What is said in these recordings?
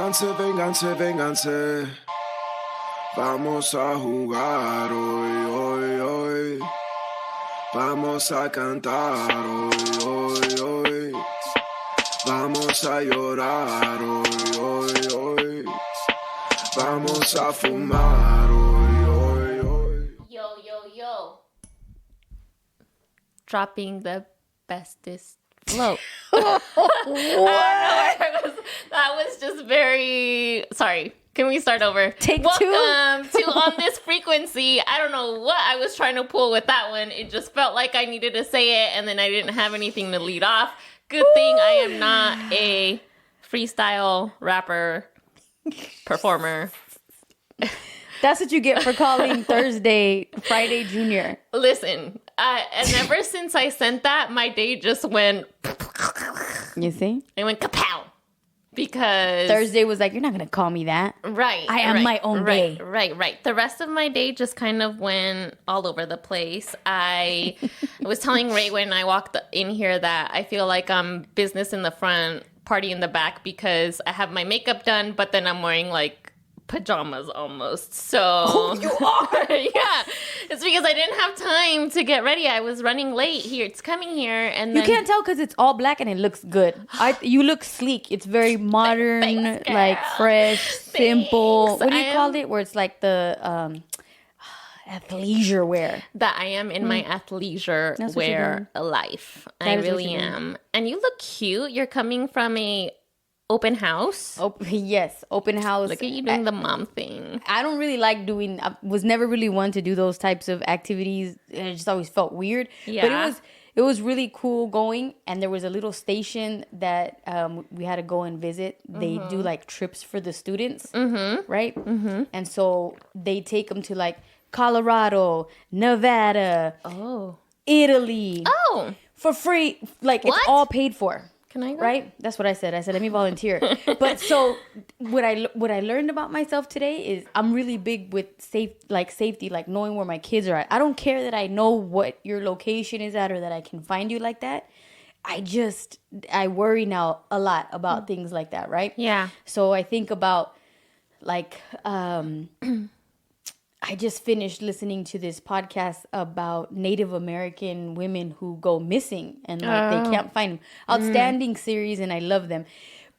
Vénganse, vénganse, vénganse. Vamos a jugar hoy, hoy, hoy. Vamos a cantar hoy, hoy, hoy. Vamos a llorar hoy, hoy, hoy. Vamos a fumar hoy, hoy, hoy. Yo, yo, yo. Dropping the bestest flow. What? That was just very... Sorry. Can we start over? Take Welcome two. to On This Frequency. I don't know what I was trying to pull with that one. It just felt like I needed to say it, and then I didn't have anything to lead off. Good thing I am not a freestyle rapper, performer. That's what you get for calling Thursday Friday Junior. Listen, and ever since I sent that, my day just went... You see? It went kapow. Because... Thursday was like, you're not going to call me that. Right. I am my own day. Right. The rest of my day just kind of went all over the place. I was telling Ray when I walked in here that I feel like I'm business in the front, party in the back, because I have my makeup done, but then I'm wearing like pajamas almost. So Oh, you are? Yeah. It's because I didn't have time to get ready. I was running late here. It's coming here, and You then can't tell because it's all black and it looks good. You look sleek. It's very modern, Thanks, girl. like fresh, simple. Thanks. What do you call it? Where it's like the athleisure wear. that I am in my athleisure That's what you're wear life. That I is what really you're doing. am. And you look cute. You're coming from a open house. Yes, open house. Look at you doing the mom thing. I don't really like doing. I was never really one to do those types of activities. It just always felt weird. Yeah. But it was really cool going. And there was a little station that we had to go and visit. They do like trips for the students, right? Mm-hmm. And so they take them to like Colorado, Nevada, Italy, for free. Like What? it's all paid for. Can I go? Right? That's what I said. I said, let me volunteer. But so what I learned about myself today is I'm really big with safety, like knowing where my kids are at. I don't care that I know what your location is at or that I can find you like that. I worry now a lot about things like that, right? Yeah. So I think about like, I just finished listening to this podcast about Native American women who go missing and like they can't find them. Outstanding series, and I love them.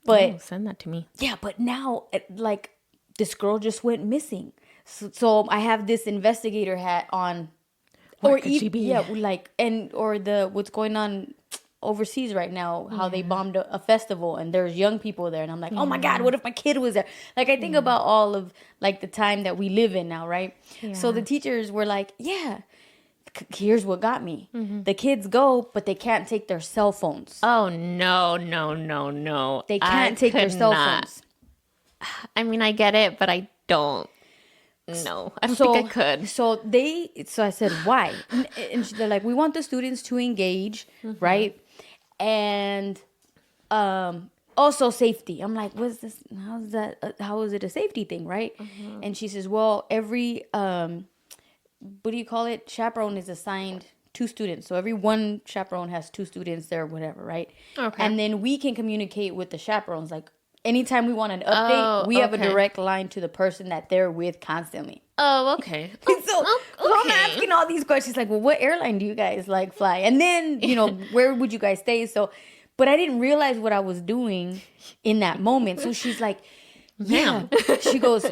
But Send that to me. yeah, but now like this girl just went missing. So I have this investigator hat on. What could she be? Yeah, like or what's going on overseas right now, how they bombed a festival and there's young people there, and I'm like, oh my God, what if my kid was there? Like I think about all of like the time that we live in now, right? So the teachers were like, here's what got me. The kids go, but they can't take their cell phones. Oh, no. They can't take their cell phones. I mean, I get it, but I don't. No, I don't think I could. So I said, why? And they're like, we want the students to engage, right? And also safety. I'm like, what's this? How's that? How is it a safety thing, right? And she says, well, every what do you call it? Chaperone is assigned 2 students. So every one chaperone has 2 students there, whatever, right? Okay. And then we can communicate with the chaperones, like. Anytime we want an update, we have a direct line to the person that they're with constantly. Oh, okay. So I'm asking all these questions like, well, what airline do you guys like fly? And then, where would you guys stay? So, but I didn't realize what I was doing in that moment. So she's like, yeah. She goes,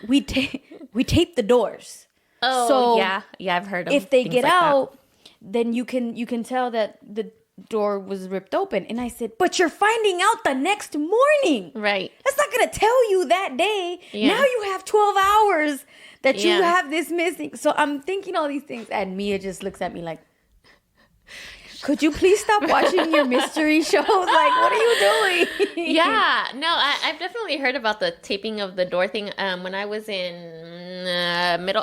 we tape the doors. Oh, so yeah, I've heard of if they things get like out, then you can tell that the door was ripped open. And I said, but you're finding out the next morning. Right. That's not going to tell you that day. Yeah. Now you have 12 hours that you have this missing. So I'm thinking all these things. And Mia just looks at me like, could you please stop watching your mystery shows? Like, what are you doing? Yeah. No, I've definitely heard about the taping of the door thing. When I was in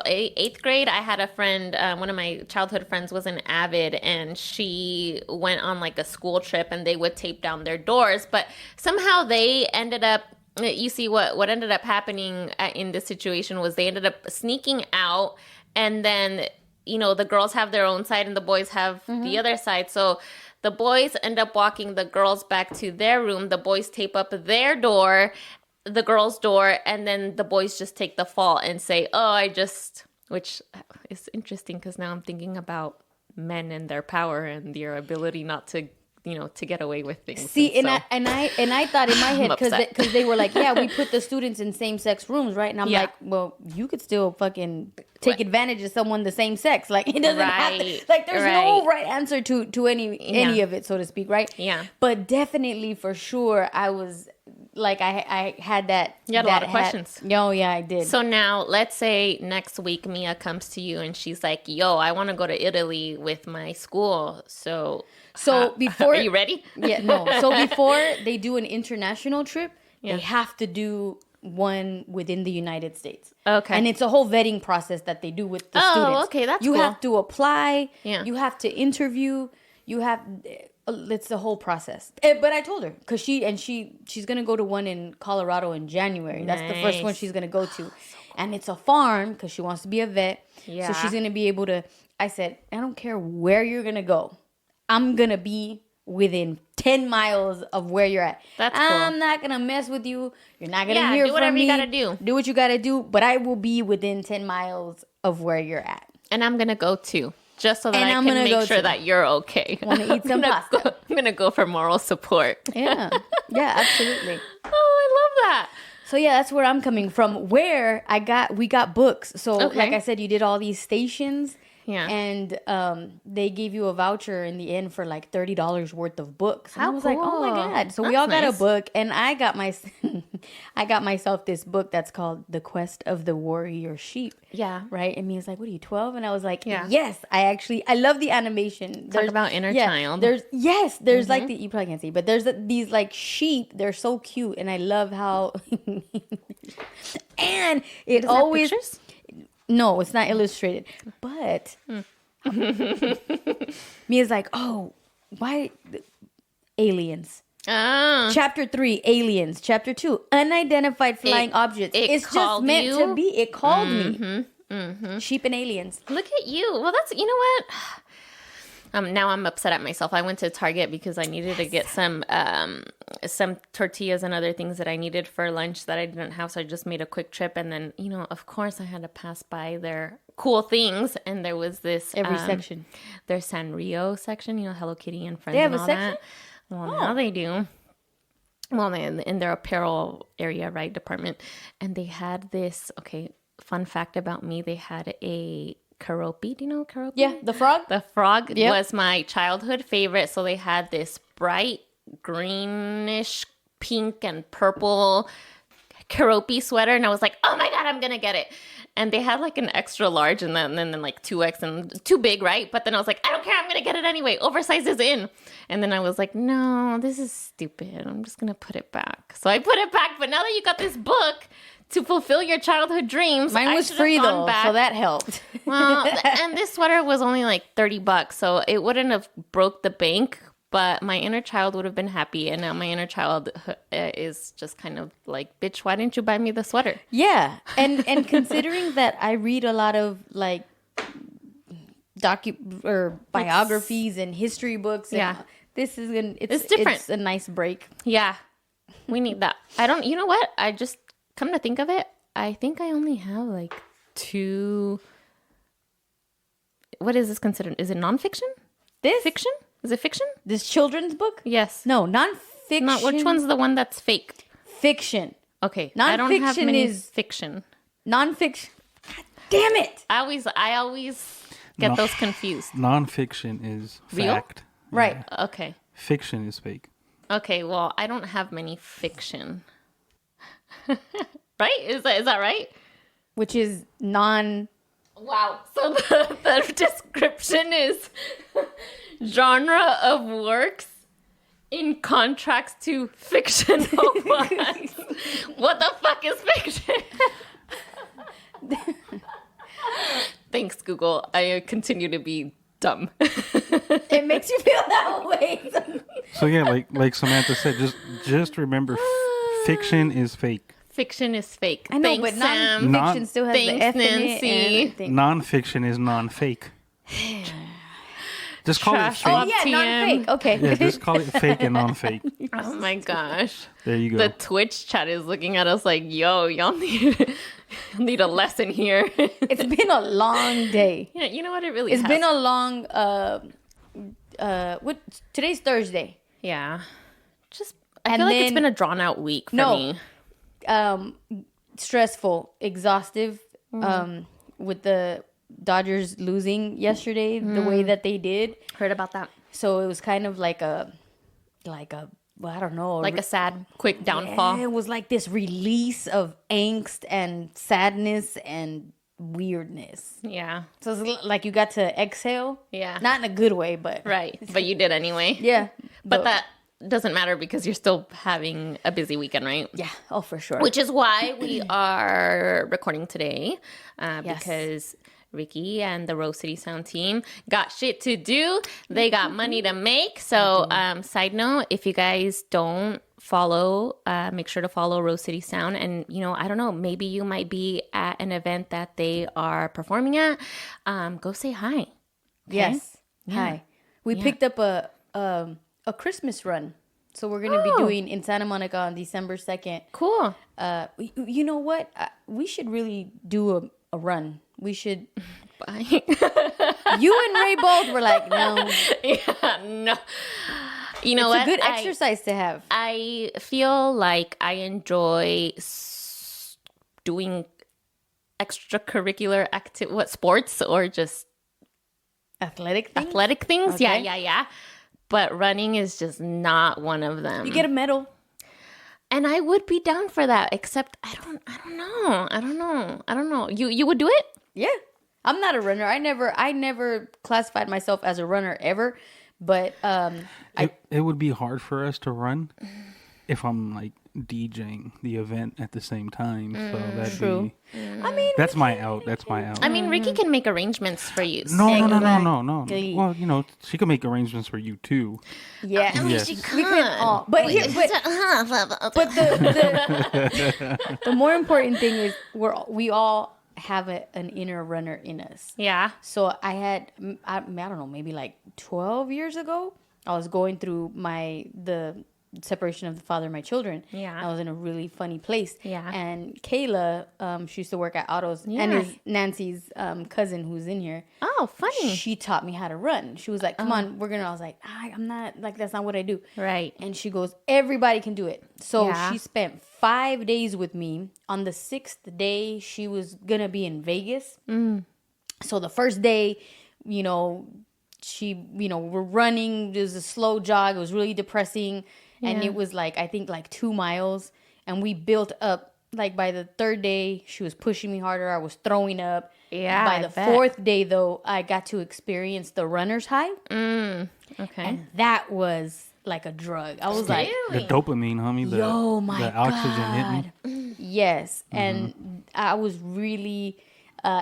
eighth grade, I had a friend, one of my childhood friends was an avid, and she went on like a school trip and they would tape down their doors. But somehow they ended up, you see what ended up happening in this situation was they ended up sneaking out, and then the girls have their own side and the boys have the other side. So the boys end up walking the girls back to their room. The boys tape up their door the girl's door, and then the boys just take the fall and say, which is interesting because now I'm thinking about men and their power and their ability not to, to get away with things. See, and I thought in my head, because they were like, yeah, we put the students in same-sex rooms, right? And I'm like, well, you could still fucking take advantage of someone the same sex. Like, it doesn't have to, like, there's no right answer to any of it, so to speak, right? Yeah. But definitely, for sure, I was, like, I had that. You had a lot of questions. Oh, yeah, I did. So now, let's say next week Mia comes to you and she's like, yo, I want to go to Italy with my school. So before... Are you ready? Yeah, no. So before they do an international trip, they have to do one within the United States. Okay. And it's a whole vetting process that they do with the students. Oh, okay, that's You cool. have to apply. Yeah. You have to interview. You have... It's the whole process. But I told her, because she's going to go to one in Colorado in January. That's the first one she's going to go to. And it's a farm, because she wants to be a vet. Yeah. So she's going to be able to... I said, I don't care where you're going to go. I'm going to be within 10 miles of where you're at. That's cool. I'm not going to mess with you. You're not going to hear from me. do whatever you got to do. Do what you got to do. But I will be within 10 miles of where you're at. And I'm going to go too. Just so that I I'm can gonna make sure that you're okay. Want to eat some pasta. I'm going to go for moral support. Yeah. Yeah, absolutely. Oh, I love that. So yeah, that's where I'm coming from. Where we got books. So like I said, you did all these stations. Yeah. And they gave you a voucher in the end for like $30 worth of books. And How I was like, oh my cool. God. So That's we all got a nice. book, and I got myself this book that's called The Quest of the Warrior Sheep. Yeah. Right? And Mia's like, what are you, 12? And I was like, Yeah. yes, I love the animation. Talk about inner child. There's like you probably can't see, but there's these like sheep. They're so cute. And I love how, and it always, pictures? No, it's not illustrated. But Mia's like, oh, why aliens? Chapter 3, aliens. Chapter 2, unidentified flying objects. It's just meant to be. It called me. Sheep and aliens. Look at you. Well, that's, you know what? Now I'm upset at myself. I went to Target because I needed to get some tortillas and other things that I needed for lunch that I didn't have. So I just made a quick trip. And then, of course, I had to pass by their cool things. And there was this... Every section. Their Sanrio section, Hello Kitty and Friends. They have and a all section? That. Well, now they do. Well, in their apparel area, right, department. And they had this... Okay, fun fact about me. They had a... Karopi, do you know Karopi? Yeah, the frog. The frog was my childhood favorite. So they had this bright greenish pink and purple Karopi sweater. And I was like, oh my God, I'm going to get it. And they had like an extra large and then like 2X and too big, right? But then I was like, I don't care. I'm going to get it anyway. Oversize is in. And then I was like, no, this is stupid. I'm just going to put it back. So I put it back. But now that you got this book to fulfill your childhood dreams. Mine was free though, so that helped. Well, and this sweater was only like $30, so it wouldn't have broke the bank, but my inner child would have been happy. And now my inner child is just kind of like, bitch, why didn't you buy me the sweater? Yeah, and considering that I read a lot of like biographies and history books. And this is it's different. It's a nice break. Yeah, we need that. You know what? I just come to think of it, I think I only have like 2. What is this considered? Is it nonfiction? Fiction? Is it fiction? This children's book? Yes. No, nonfiction. Which one's the one that's fake? Fiction. Okay. Nonfiction I don't have many is fiction. Nonfiction. God damn it! I always get those confused. Nonfiction is fact. Real? Right. Yeah. Okay. Fiction is fake. Okay. Well, I don't have many fiction. Right? Is that right? Which is non... Wow. So the description is genre of works in contrast to fictional ones. What the fuck is fiction? Thanks, Google. I continue to be dumb. It makes you feel that way. So yeah, like Samantha said, just remember, fiction is fake. Fiction is fake. I know, Thanks, but Sam. non-fiction still has Thanks, the F Nancy. in it. Non-fiction is non-fake. Just call it Trash fake. Oh, yeah, non-fake. Okay. Yeah, just call it fake and non-fake. Oh my gosh. There you go. The Twitch chat is looking at us like, yo, y'all need a lesson here. It's been a long day. Yeah, you know what? It really It's has. been a long, today's Thursday. Yeah. I And feel like it's then- been a drawn out week for No. me. Stressful, exhaustive, with the Dodgers losing yesterday the way that they did. Heard about that. So it was kind of like a well, I don't know, Like a sad, quick downfall. it was like this release of angst and sadness and weirdness. Yeah. So it's like you got to exhale. Yeah. Not in a good way, but Right. But you did anyway. yeah. But that doesn't matter because you're still having a busy weekend, right? yeah, oh for sure. Which is why we are recording today Yes. because Rickie and the Rose City Sound team got shit to do. They got money to make. So, side note, if you guys don't follow, make sure to follow Rose City Sound. And, I don't know, maybe you might be at an event that they are performing at. Go say hi. Okay? Yes. Hi. We picked up a Christmas run. So we're going to be doing in Santa Monica on December 2nd. Cool. You know what? We should really do a run. We should. Bye. You and Ray both were like, no. Yeah, no. You know It's what? a good exercise to have. I feel like I enjoy doing extracurricular sports or just Athletic thing. athletic things. Okay. Yeah. But running is just not one of them. You get a medal. And I would be down for that, except I don't know. You would do it? Yeah. I'm not a runner. I never classified myself as a runner ever. But It would be hard for us to run if I'm like DJing the event at the same time. So that'd True. be. I mean, That's my out. That's my out. I mean, Rickie can make arrangements for you. No. Exactly. Well, she can make arrangements for you too. yeah. Yes. She We can all, but the more important thing is we all have an inner runner in us. yeah. So I don't know, maybe like 12 years ago, I was going through the separation of the father of my children. Yeah. I was in a really funny place. Yeah. And Kayla, she used to work at Autos, and Yeah. is Nancy's cousin who's in here. Oh, funny. She taught me how to run. She was like, come on, I was like, I'm not, like, that's not what I do. Right. And she goes, everybody can do it. So Yeah. she spent 5 days with me. On the 6th day, she was going to be in Vegas. So the first day, we're running. It was a slow jog. It was really depressing. And Yeah. it was I think 2 miles. And we built up. By the 3rd day, she was pushing me harder. I was throwing up. Yeah, By I the bet. 4th day, though, I got to experience the runner's high. Okay. And that was like a drug. I was like, The dopamine, homie. yo, my the oxygen hitting. God. Yes. And I was really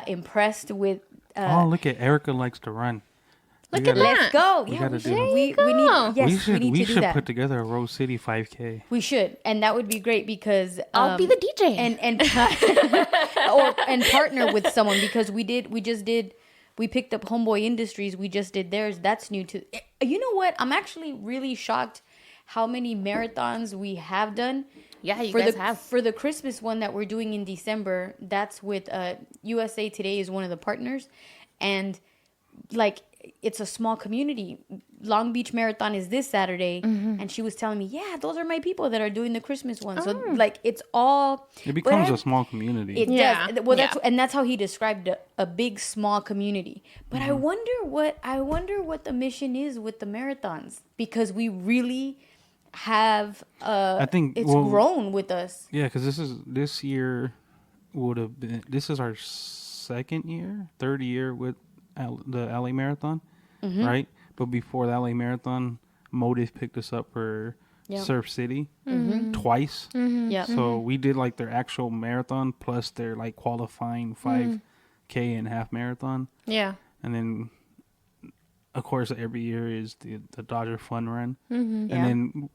impressed with. Oh, look at Erica likes to run. Look We at gotta- that. Let's go. We Yeah, gotta we do should. that. We need. Yes, we need to do should that. put together a Rose City 5K. We should, and that would be great because I'll be the DJ. and partner with someone because we picked up Homeboy Industries. We just did theirs. That's new too. You know what? I'm actually really shocked how many marathons we have done. Yeah, you for guys the, have. For the Christmas one that we're doing in December, that's with USA Today is one of the partners, and it's a small community. Long Beach Marathon is this Saturday, and she was telling me, yeah, those are my people that are doing the Christmas one. So it's all. It becomes but a small community. It Yeah. does. Well, Yeah. that's how he described a big small community. But I wonder what the mission is with the marathons because we really have. I think it's grown with us. Yeah, because this year would have been. This is our third year with the LA Marathon, right? But before the LA Marathon, Motive picked us up for Surf City twice. Yeah. So we did their actual marathon plus their qualifying 5K and half marathon. Yeah. And then, of course, every year is the Dodger Fun Run. And Yeah. then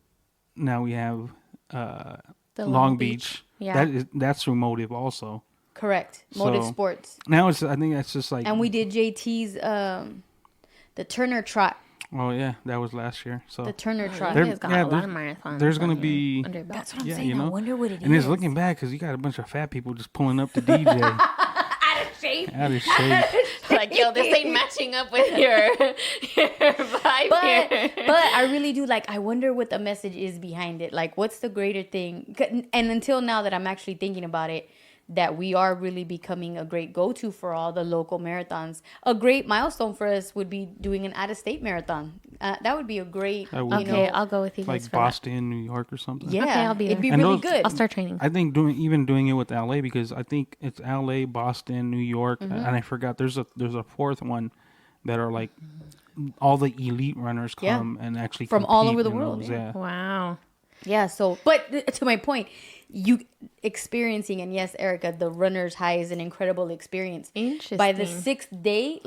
now we have The Long Beach. Yeah. That's through Motive also. Correct. Motive So- Sports. Now I think that's just And we did JT's the Turner Trot. Oh yeah, that was last year. So The Turner Trot. You guys got a lot of marathons. there's gonna be. under your belt. That's what I'm Yeah, saying. you know? I wonder what it And is. it's looking bad because you got a bunch of fat people just pulling up to DJ. Out of shape. Out of shape. Like, yo, this ain't matching up with your vibe here. But I really do I wonder what the message is behind it. Like, what's the greater thing? And until now that I'm actually thinking about it, that we are really becoming a great go-to for all the local marathons. A great milestone for us would be doing an out-of-state marathon. That would be a great, That would be. Okay, I'll go with you guys Like for Boston, New York, or something. yeah, Okay, I'll be it'd there. be And really those- good. that. I'll start training. I think doing it with LA, because I think it's LA, Boston, New York, and I forgot there's a fourth one that are like all the elite runners Yeah. come and actually From all compete over the in world, those, yeah. Wow. Yeah, so, but to my point, you experiencing, and yes, Erica, the runner's high is an incredible experience. Interesting. By the 6th day,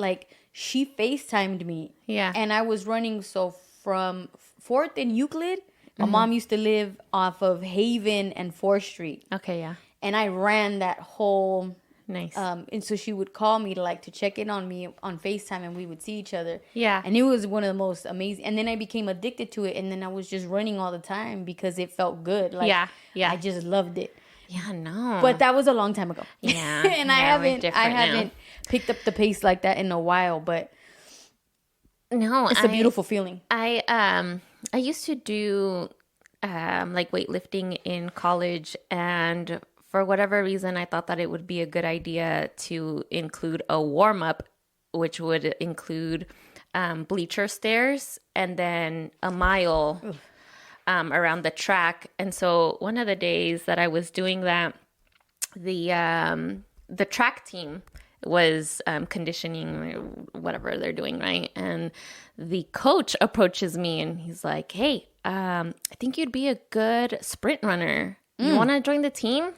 she FaceTimed me. Yeah. And I was running, so from 4th and Euclid, my mom used to live off of Haven and 4th Street. Okay, yeah. And I ran that whole... Nice. and so she would call me to check in on me on FaceTime, and we would see each other. Yeah. And it was one of the most amazing. And then I became addicted to it, and then I was just running all the time because it felt good. Yeah. I just loved it. Yeah, no. But that was a long time ago. Yeah. And Yeah, we're I different now. haven't picked up the pace like that in a while, but no, it's a beautiful feeling. I used to do weightlifting in college, and for whatever reason I thought that it would be a good idea to include a warm-up, which would include bleacher stairs and then a mile around the track. And so one of the days that I was doing that, the track team was conditioning or whatever they're doing, right? And the coach approaches me and he's like, hey, I think you'd be a good sprint runner. You want to join the team?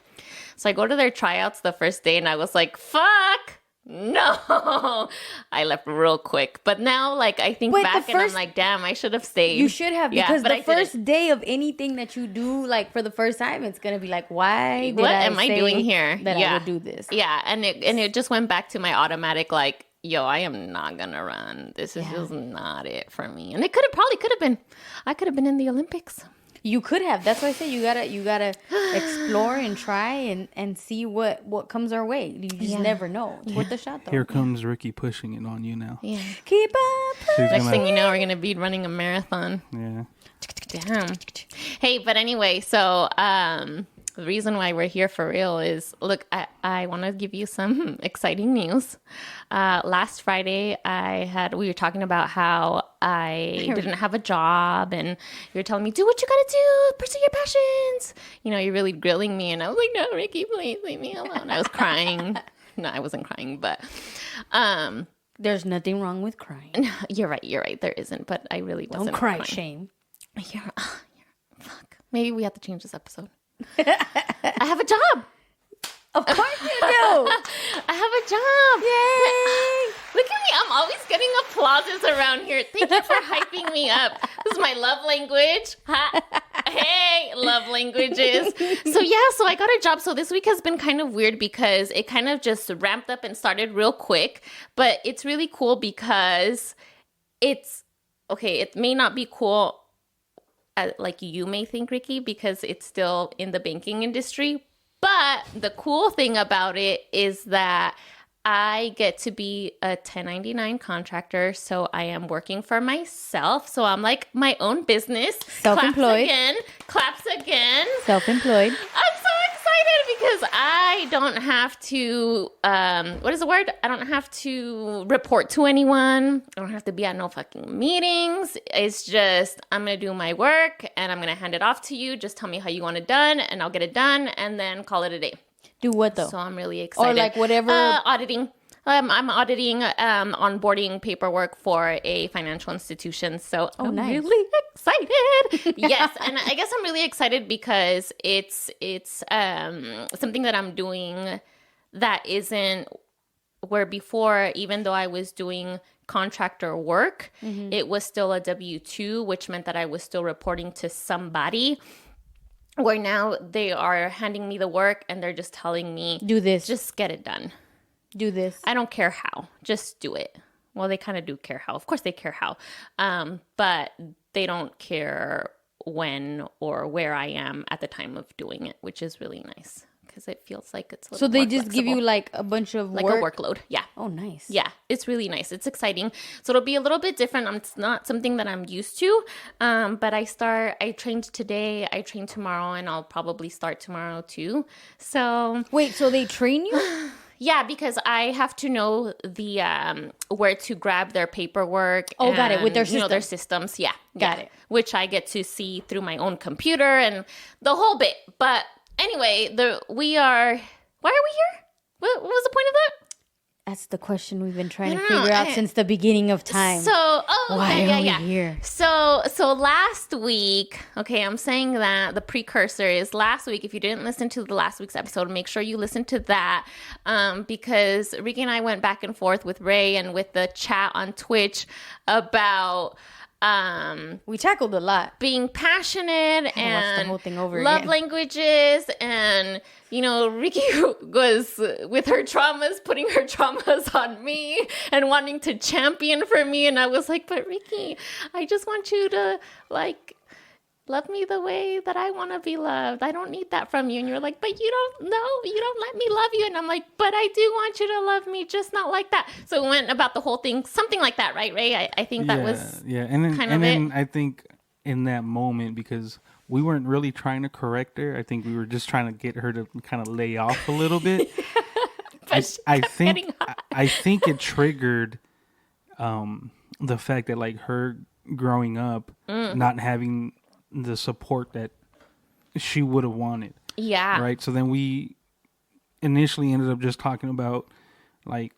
So I go to their tryouts the first day and I was like, fuck, no. I left real quick. But now, I think But back the and I'm first- like, damn, I should have stayed. You should have, Yeah, because but the I didn't. first day of anything that you do, for the first time, it's gonna be why did What I am I say doing here? that I Yeah. would do this? Yeah, and it just went back to my automatic yo, I am not gonna run. This is just not it for me. And it could have been. I could have been in the Olympics. You could have. That's why I say you gotta explore and try and see what comes our way. You just never know. It's worth a shot, though. Here comes Ricky pushing it on you now. Yeah. Keep up. She's Next gonna, thing you know, we're gonna be running a marathon. yeah. Damn. Hey, but anyway, so the reason why we're here for real is, look, I want to give you some exciting news. Last Friday, we were talking about how I didn't have a job, and you were telling me, do what you gotta do, pursue your passions. You're really grilling me, and I was like, no, Ricky, please leave me alone. I was crying. No, I wasn't crying, but There's nothing wrong with crying. you're right. There isn't, but I really wasn't. Don't cry, crying. shame. Fuck. Maybe we have to change this episode. I have a job. Of course you do. I have a job. Yay! Look at me. I'm always getting applauses around here. Thank you for hyping me up. This is my love language. Hey, love languages. So I got a job. So this week has been kind of weird because it kind of just ramped up and started real quick. But it's really cool because it may not be cool like you may think, Ricky, because it's still in the banking industry. But the cool thing about it is that I get to be a 1099 contractor, so I am working for myself. So I'm like my own business. Self-employed. Claps again. Self-employed. I'm so excited because I don't have to, what is the word? I don't have to report to anyone. I don't have to be at no fucking meetings. It's just, I'm going to do my work and I'm going to hand it off to you. Just tell me how you want it done and I'll get it done and then call it a day. Do what though? So I'm really excited. Or whatever. Auditing. I'm auditing onboarding paperwork for a financial institution. So I'm nice. really excited. Yes. And I guess I'm really excited because it's something that I'm doing that isn't where before, even though I was doing contractor work, it was still a W-2, which meant that I was still reporting to somebody. Where now they are handing me the work and they're just telling me, Do this. just get it done. Do this. I don't care how. Just do it. Well, they kind of do care how. Of course, they care how, but they don't care when or where I am at the time of doing it, which is really nice because it feels like it's a little So they more just give flexible. you like a bunch of Like work? a workload. Yeah. Oh, nice. Yeah, it's really nice. It's exciting. So it'll be a little bit different. It's not something that I'm used to. But I trained today, I trained tomorrow, and I'll probably start tomorrow too. So Wait, so they train you? yeah, because I have to know the where to grab their paperwork. Oh, got it. With their their system. systems. Yeah, Got yeah. it. Which I get to see through my own computer and the whole bit. But anyway, why are we here? What was the point of that? That's the question we've been trying to I don't know. figure out since the beginning of time. So, Why okay, are we yeah. here? So last week, okay, I'm saying that the precursor is last week. If you didn't listen to the last week's episode, make sure you listen to that, because Rickie and I went back and forth with Ray and with the chat on Twitch about We tackled a lot. being passionate watch the and whole thing over love again. languages, and Rickie was with her traumas, putting her traumas on me and wanting to champion for me, and I was like, but Rickie, I just want you to love me the way that I want to be loved. I don't need that from you. And you're like, but you don't let me love you. And I'm like, but I do want you to love me, just not like that. So it went about the whole thing, something like that, right, Ray? I think that was and then kind of it. I think in that moment, because we weren't really trying to correct her, I think we were just trying to get her to kind of lay off a little bit. I think it triggered the fact that like her growing up not having the support that she would have wanted. Yeah. Right. So then we initially ended up just talking about like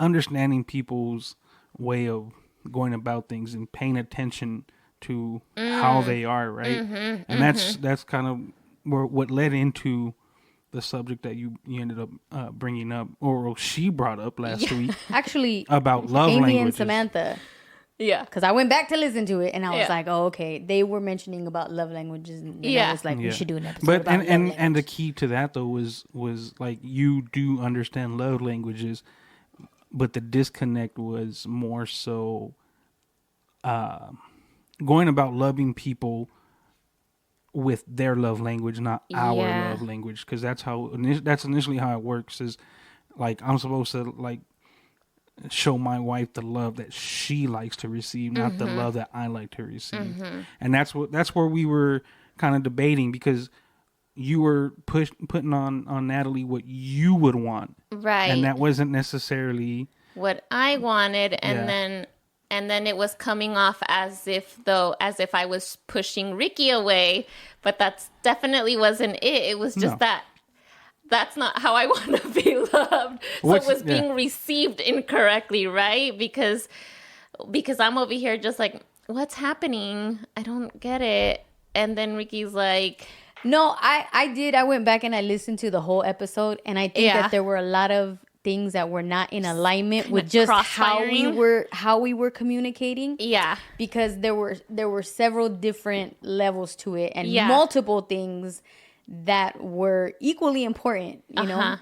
understanding people's way of going about things and paying attention to how they are. Right. And that's kind of what led into the subject that you ended up bringing up, or she brought up last week. Actually, about love Amy languages. and Samantha. Yeah. Because I went back to listen to it and I was Yeah. like, oh, okay. They were mentioning about love languages. And Yeah. I was like, we should do an episode But about love and the languages. key to that though was like you do understand love languages, but the disconnect was more so going about loving people with their love language, not our Yeah. love language, because that's initially how it works. Is like I'm supposed to like show my wife the love that she likes to receive, not the love that I like to receive. And that's where we were kind of debating, because you were putting on Natalie what you would want, Right. and that wasn't necessarily what I wanted, and then it was coming off as if I was pushing Rickie away, but that's definitely wasn't it. It was just No. that's not how I want to be loved. So it was being received incorrectly, right? Because I'm over here just like, what's happening? I don't get it. And then Rickie's like, No, I did. I went back and I listened to the whole episode, and I think that there were a lot of things that were not in alignment with just how we were communicating. yeah. Because there were several different levels to it, and Yeah. multiple things that were equally important, you know.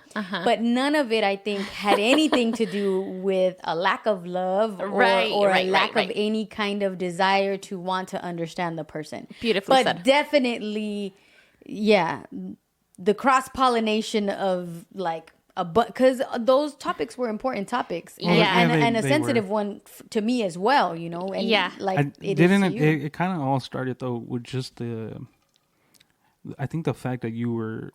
But none of it, I think, had anything to do with a lack of love or a lack of any kind of desire to want to understand the person. Beautifully but said. definitely, yeah, the cross-pollination of like because those topics were important topics, and, Yeah. and a They sensitive were. one to me as well, you know. And Yeah. like it is to you. It kind of all started though with just I think the fact that you were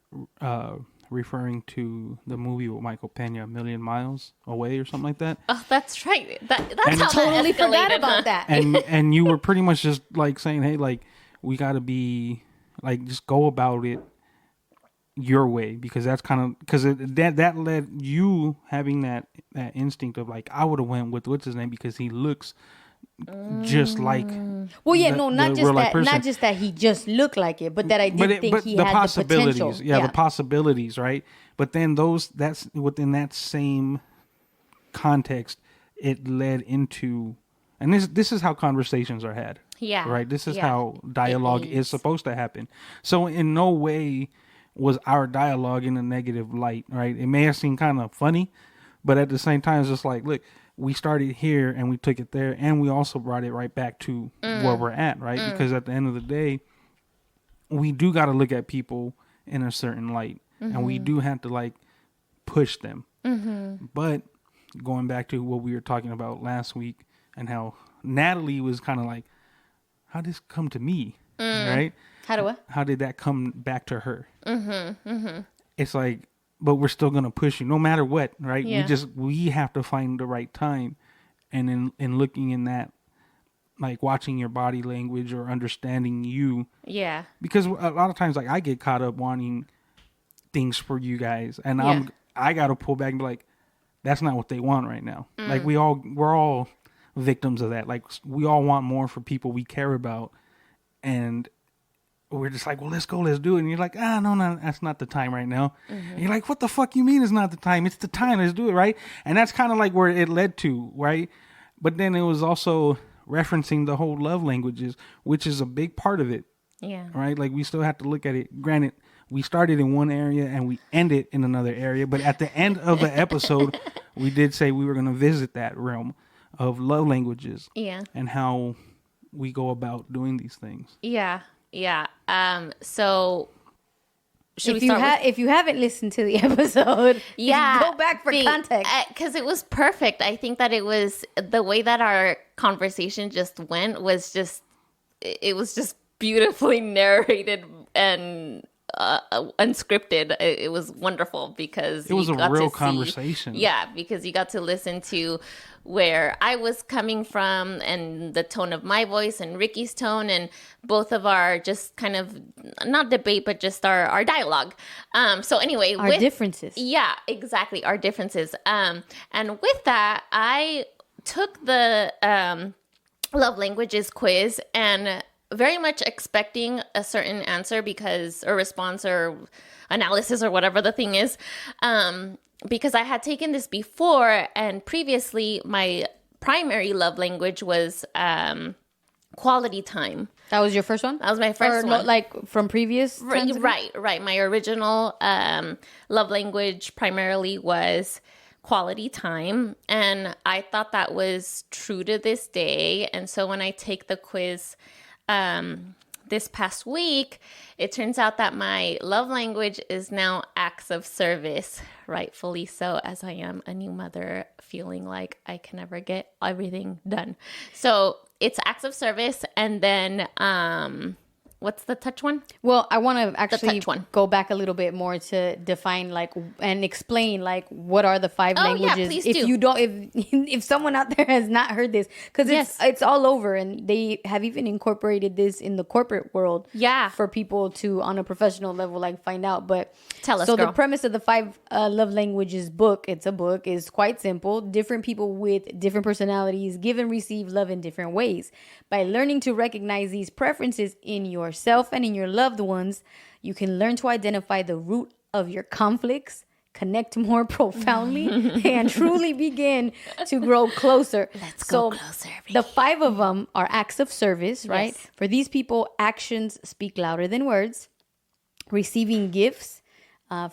referring to the movie with Michael Pena, A Million Miles Away or something like that. Oh, that's right. That's And how Totally that forgot escalated, about that. And you were pretty much just like saying, hey, like we got to be like just go about it your way, because that's kind of that led you having that instinct of like I would have went with what's his name because he looks just like Well, yeah, the not just real life that, person. not just that he just looked like it, but that I did think he the had possibilities, the potential. yeah, the possibilities, right? But then that's within that same context, it led into, and this is how conversations are had, Yeah. right? This is Yeah. how dialogue is supposed to happen. So in no way was our dialogue in a negative light, right? It may have seemed kind of funny, but at the same time, it's just like, look, we started here and we took it there, and we also brought it right back to where we're at, right? Because at the end of the day, we do got to look at people in a certain light, and we do have to like push them. But going back to what we were talking about last week and how Natalie was kind of like, how did this come to me, right? How did that come back to her? It's like, but we're still gonna push you no matter what, right? Yeah. We have to find the right time, and in looking in that, like watching your body language or understanding you. Yeah. Because a lot of times, like I get caught up wanting things for you guys, and I gotta pull back and be like, that's not what they want right now. Like we're all victims of that. Like we all want more for people we care about, and we're just like, well, let's go, let's do it. And you're like, no, that's not the time right now. And you're like, what the fuck you mean it's not the time? It's the time, let's do it, right? And that's kind of like where it led to, right? But then it was also referencing the whole love languages, which is a big part of it. Yeah. Right? Like we still have to look at it. Granted, we started in one area and we ended in another area. But at the end of the episode, we did say we were going to visit that realm of love languages. Yeah. And how we go about doing these things. Yeah. Yeah. So should if you haven't listened to the episode, yeah, go back for context. Because it was perfect. I think that it was the way that our conversation just went was just, it was just beautifully narrated and unscripted. It was wonderful because it was a real conversation. Yeah, because you got to listen to where I was coming from and the tone of my voice and Rickie's tone and both of our just kind of not debate but just our dialogue. So anyway, our differences. Yeah, exactly, our differences. And with that, I took the love languages quiz and very much expecting a certain answer or response or analysis or whatever the thing is. Because I had taken this before, and previously my primary love language was quality time. That was your first one? That was my first one. No, like from previous times? Right. My original love language primarily was quality time, and I thought that was true to this day. And so when I take the quiz this past week, it turns out that my love language is now acts of service, rightfully so, as I am a new mother feeling like I can never get everything done. So it's acts of service, and then what's the touch one? Well, I want to actually go back a little bit more to define and explain what are the 5 languages. Yeah, please if do. You don't, if someone out there has not heard this, because it's all over, and they have even incorporated this in the corporate world. Yeah, for people to on a professional level find out. But tell us. So girl. The premise of the 5 love languages book, it's a book, is quite simple. Different people with different personalities give and receive love in different ways. By learning to recognize these preferences in yourself and in your loved ones, you can learn to identify the root of your conflicts, connect more profoundly, and truly begin to grow closer. Let's go closer. Rickie. The 5 of them are acts of service, right? Yes. For these people, actions speak louder than words. Receiving gifts.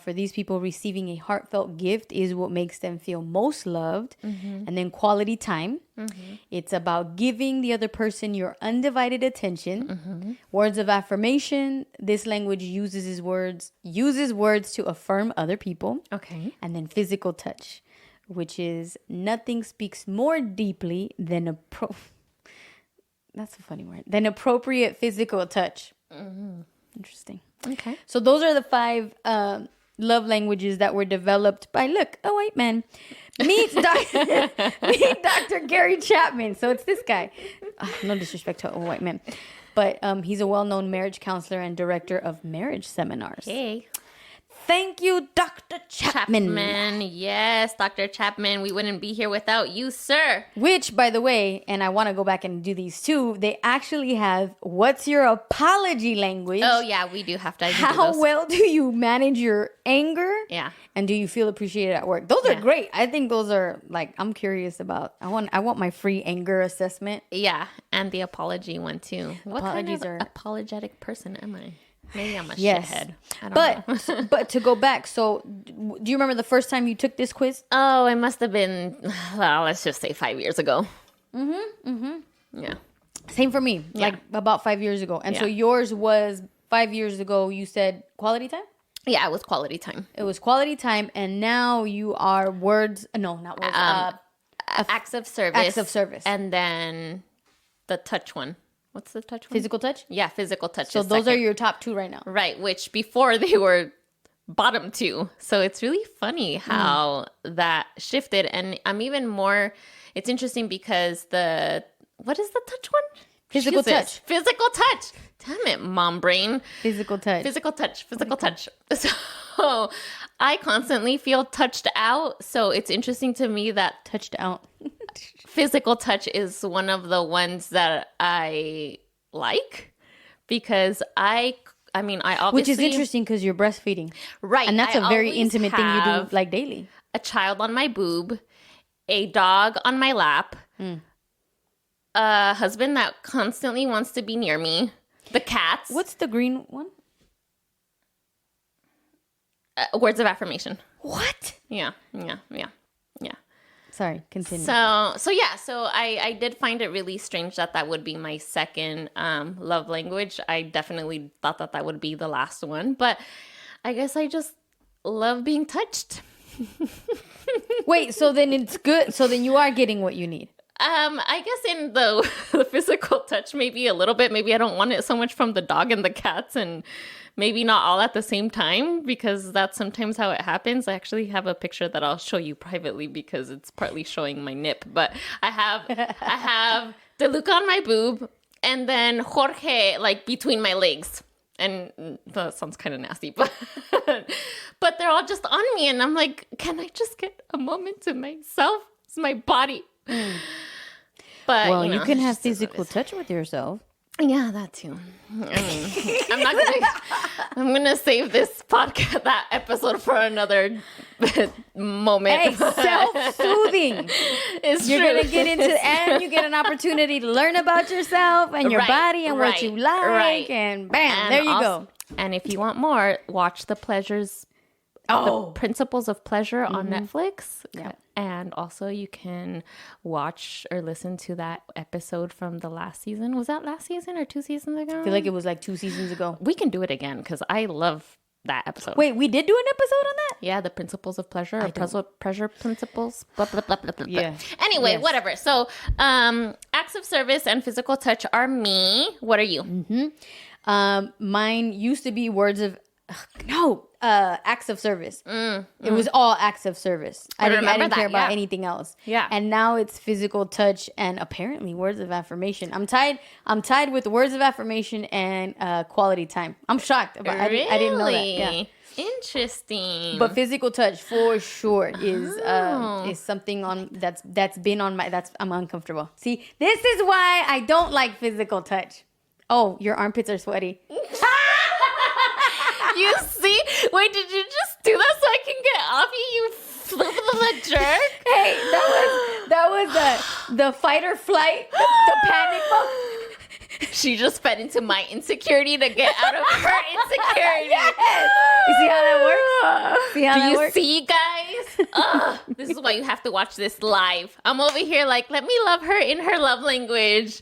For these people, receiving a heartfelt gift is what makes them feel most loved. Mm-hmm. And then quality time. Mm-hmm. It's about giving the other person your undivided attention. Mm-hmm. Words of affirmation. This language uses words to affirm other people. Okay. And then physical touch, which is nothing speaks more deeply than that's a funny word. Than appropriate physical touch. Mm-hmm. Interesting. Okay. So those are the 5 love languages that were developed by, a white man. Meet Dr. Gary Chapman. So it's this guy. No disrespect to a white man. But he's a well-known marriage counselor and director of marriage seminars. Hey. Thank you, Dr. Chapman. Yes, Dr. Chapman. We wouldn't be here without you, sir. Which, by the way, and I want to go back and do these too, they actually have what's your apology language? Oh, yeah, we do have to do How those. well do you manage your anger? Yeah. And do you feel appreciated at work? Those are great. I think those are I'm curious about. I want my free anger assessment. Yeah, and the apology one too. What Apologies kind of apologetic person am I? Maybe I'm a Yes. shithead. I don't know. But to go back, so do you remember the first time you took this quiz? Oh, it must have been, well, let's just say 5 years ago. Yeah. Same for me, like about 5 years ago. And so yours was 5 years ago, you said quality time? Yeah, it was quality time. It was quality time, and now you are words, no, not words, Acts of service. acts of service. And then the touch one. What's the touch one? Physical touch? Yeah, physical touch. So is those are second. your top two right now. Right, which before they were bottom two. So it's really funny how that shifted. And I'm even more, it's interesting because what is the touch one? Physical Jesus. touch. Physical touch. Damn it, mom brain. Physical touch. Physical touch. Physical touch. So I constantly feel touched out. So it's interesting to me that Touched out. physical touch is one of the ones that I like because I obviously, Which is interesting because you're breastfeeding. right? And that's I a very always intimate thing you do have like daily. a child on my boob, a dog on my lap, a husband that constantly wants to be near me, the cats. What's the green one? Words of affirmation? What? Yeah. Sorry, continue. So I did find it really strange that would be my second love language. I definitely thought that would be the last one, but I guess I just love being touched. Wait, so then it's good. So then you are getting what you need. I guess in the physical touch, maybe a little bit. Maybe I don't want it so much from the dog and the cats, and maybe not all at the same time, because that's sometimes how it happens. I actually have a picture that I'll show you privately because it's partly showing my nip. But I have DeLuca on my boob, and then Jorge like between my legs. And that sounds kind of nasty, but they're all just on me, and I'm like, can I just get a moment to myself? It's my body. But Well, you can have it's just what it physical is. touch with yourself. Yeah, that too. I mean, I'm gonna save this podcast, that episode, for another moment. Hey, self-soothing. It's You're true. gonna get into, and you get an opportunity to learn about yourself and your Right, body and what you like, right. and bam, And there you also- go. And if you want more, watch the Principles of Pleasure on Netflix. Yeah. And also you can watch or listen to that episode from the last season. Was that last season or 2 seasons ago? I feel like it was like 2 seasons ago. We can do it again because I love that episode. Wait, we did do an episode on that? Yeah, the Principles of Pleasure or pleasure principles. Blah, blah, blah, blah, blah. Yeah. Anyway, Yes. whatever. So acts of service and physical touch are me. What are you? Mine used to be acts of service. It was all acts of service. I didn't remember care that, about yeah. anything else. Yeah. And now it's physical touch and apparently words of affirmation. I'm tied with words of affirmation and quality time. I'm shocked about I didn't know that. Yeah. Interesting. But physical touch for sure is something that's been on my I'm uncomfortable. See, this is why I don't like physical touch. Oh, your armpits are sweaty. You see? Wait, did you just do that so I can get off you flip jerk? Hey, that was the fight or flight, the panic mode. She just fed into my insecurity to get out of her insecurity. Yes. You see how that works? See how Do that you works? see, guys? Ugh, this is why you have to watch this live. I'm over here like, let me love her in her love language.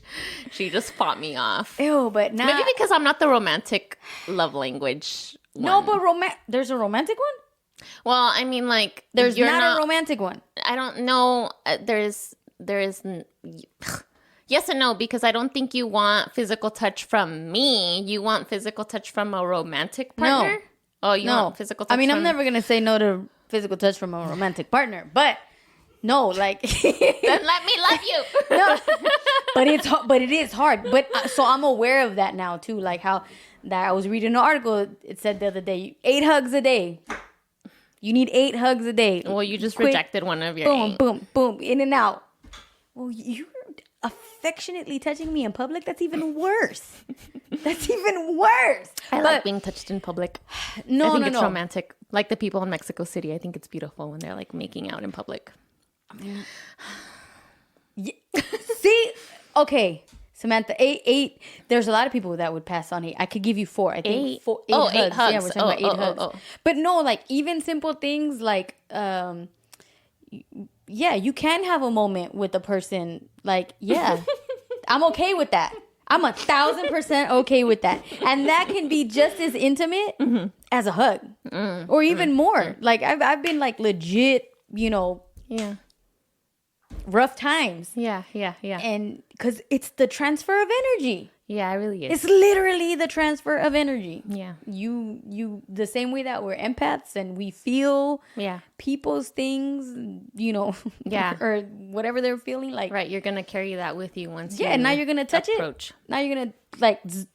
She just fought me off. Ew, but now Maybe because I'm not the romantic love language one. no, but there's a romantic one. Well, I mean, like, There's you're not a romantic one. I don't know. Yes and no, because I don't think you want physical touch from me. You want physical touch from a romantic partner? No. Oh, you No, want physical touch I mean, from... I'm never gonna say no to physical touch from a romantic partner, but no, like Then let me love you. no, but it is hard. But so I'm aware of that now too. Like how that I was reading an article. It said the other day, 8 hugs a day. You need 8 hugs a day. Well, you just Quick, rejected one of your boom, 8. boom, boom, in and out. Well, you're affectionately touching me in public. That's even worse. That's even worse. I like being touched in public. No, I think no, it's no. romantic. Like the people in Mexico City. I think it's beautiful when they're like making out in public. See, okay. Samantha, eight. There's a lot of people that would pass on 8. I could give you 4. I think Eight. 4. 8 Oh, hugs. 8 hugs. Yeah, we're talking about 8 hugs. Oh. But no, like even simple things like, yeah, you can have a moment with a person. Like, yeah, I'm okay with that. I'm 1,000% okay with that. And that can be just as intimate as a hug or even more. Like I've been like legit, Yeah. rough times. Yeah. And because it's the transfer of energy. Yeah, it really is. It's literally the transfer of energy. Yeah. You the same way that we're empaths and we feel people's things, Yeah. or whatever they're feeling like. Right, you're going to carry that with you once Yeah, and now you're going to touch approach. it. Now you're going to like that's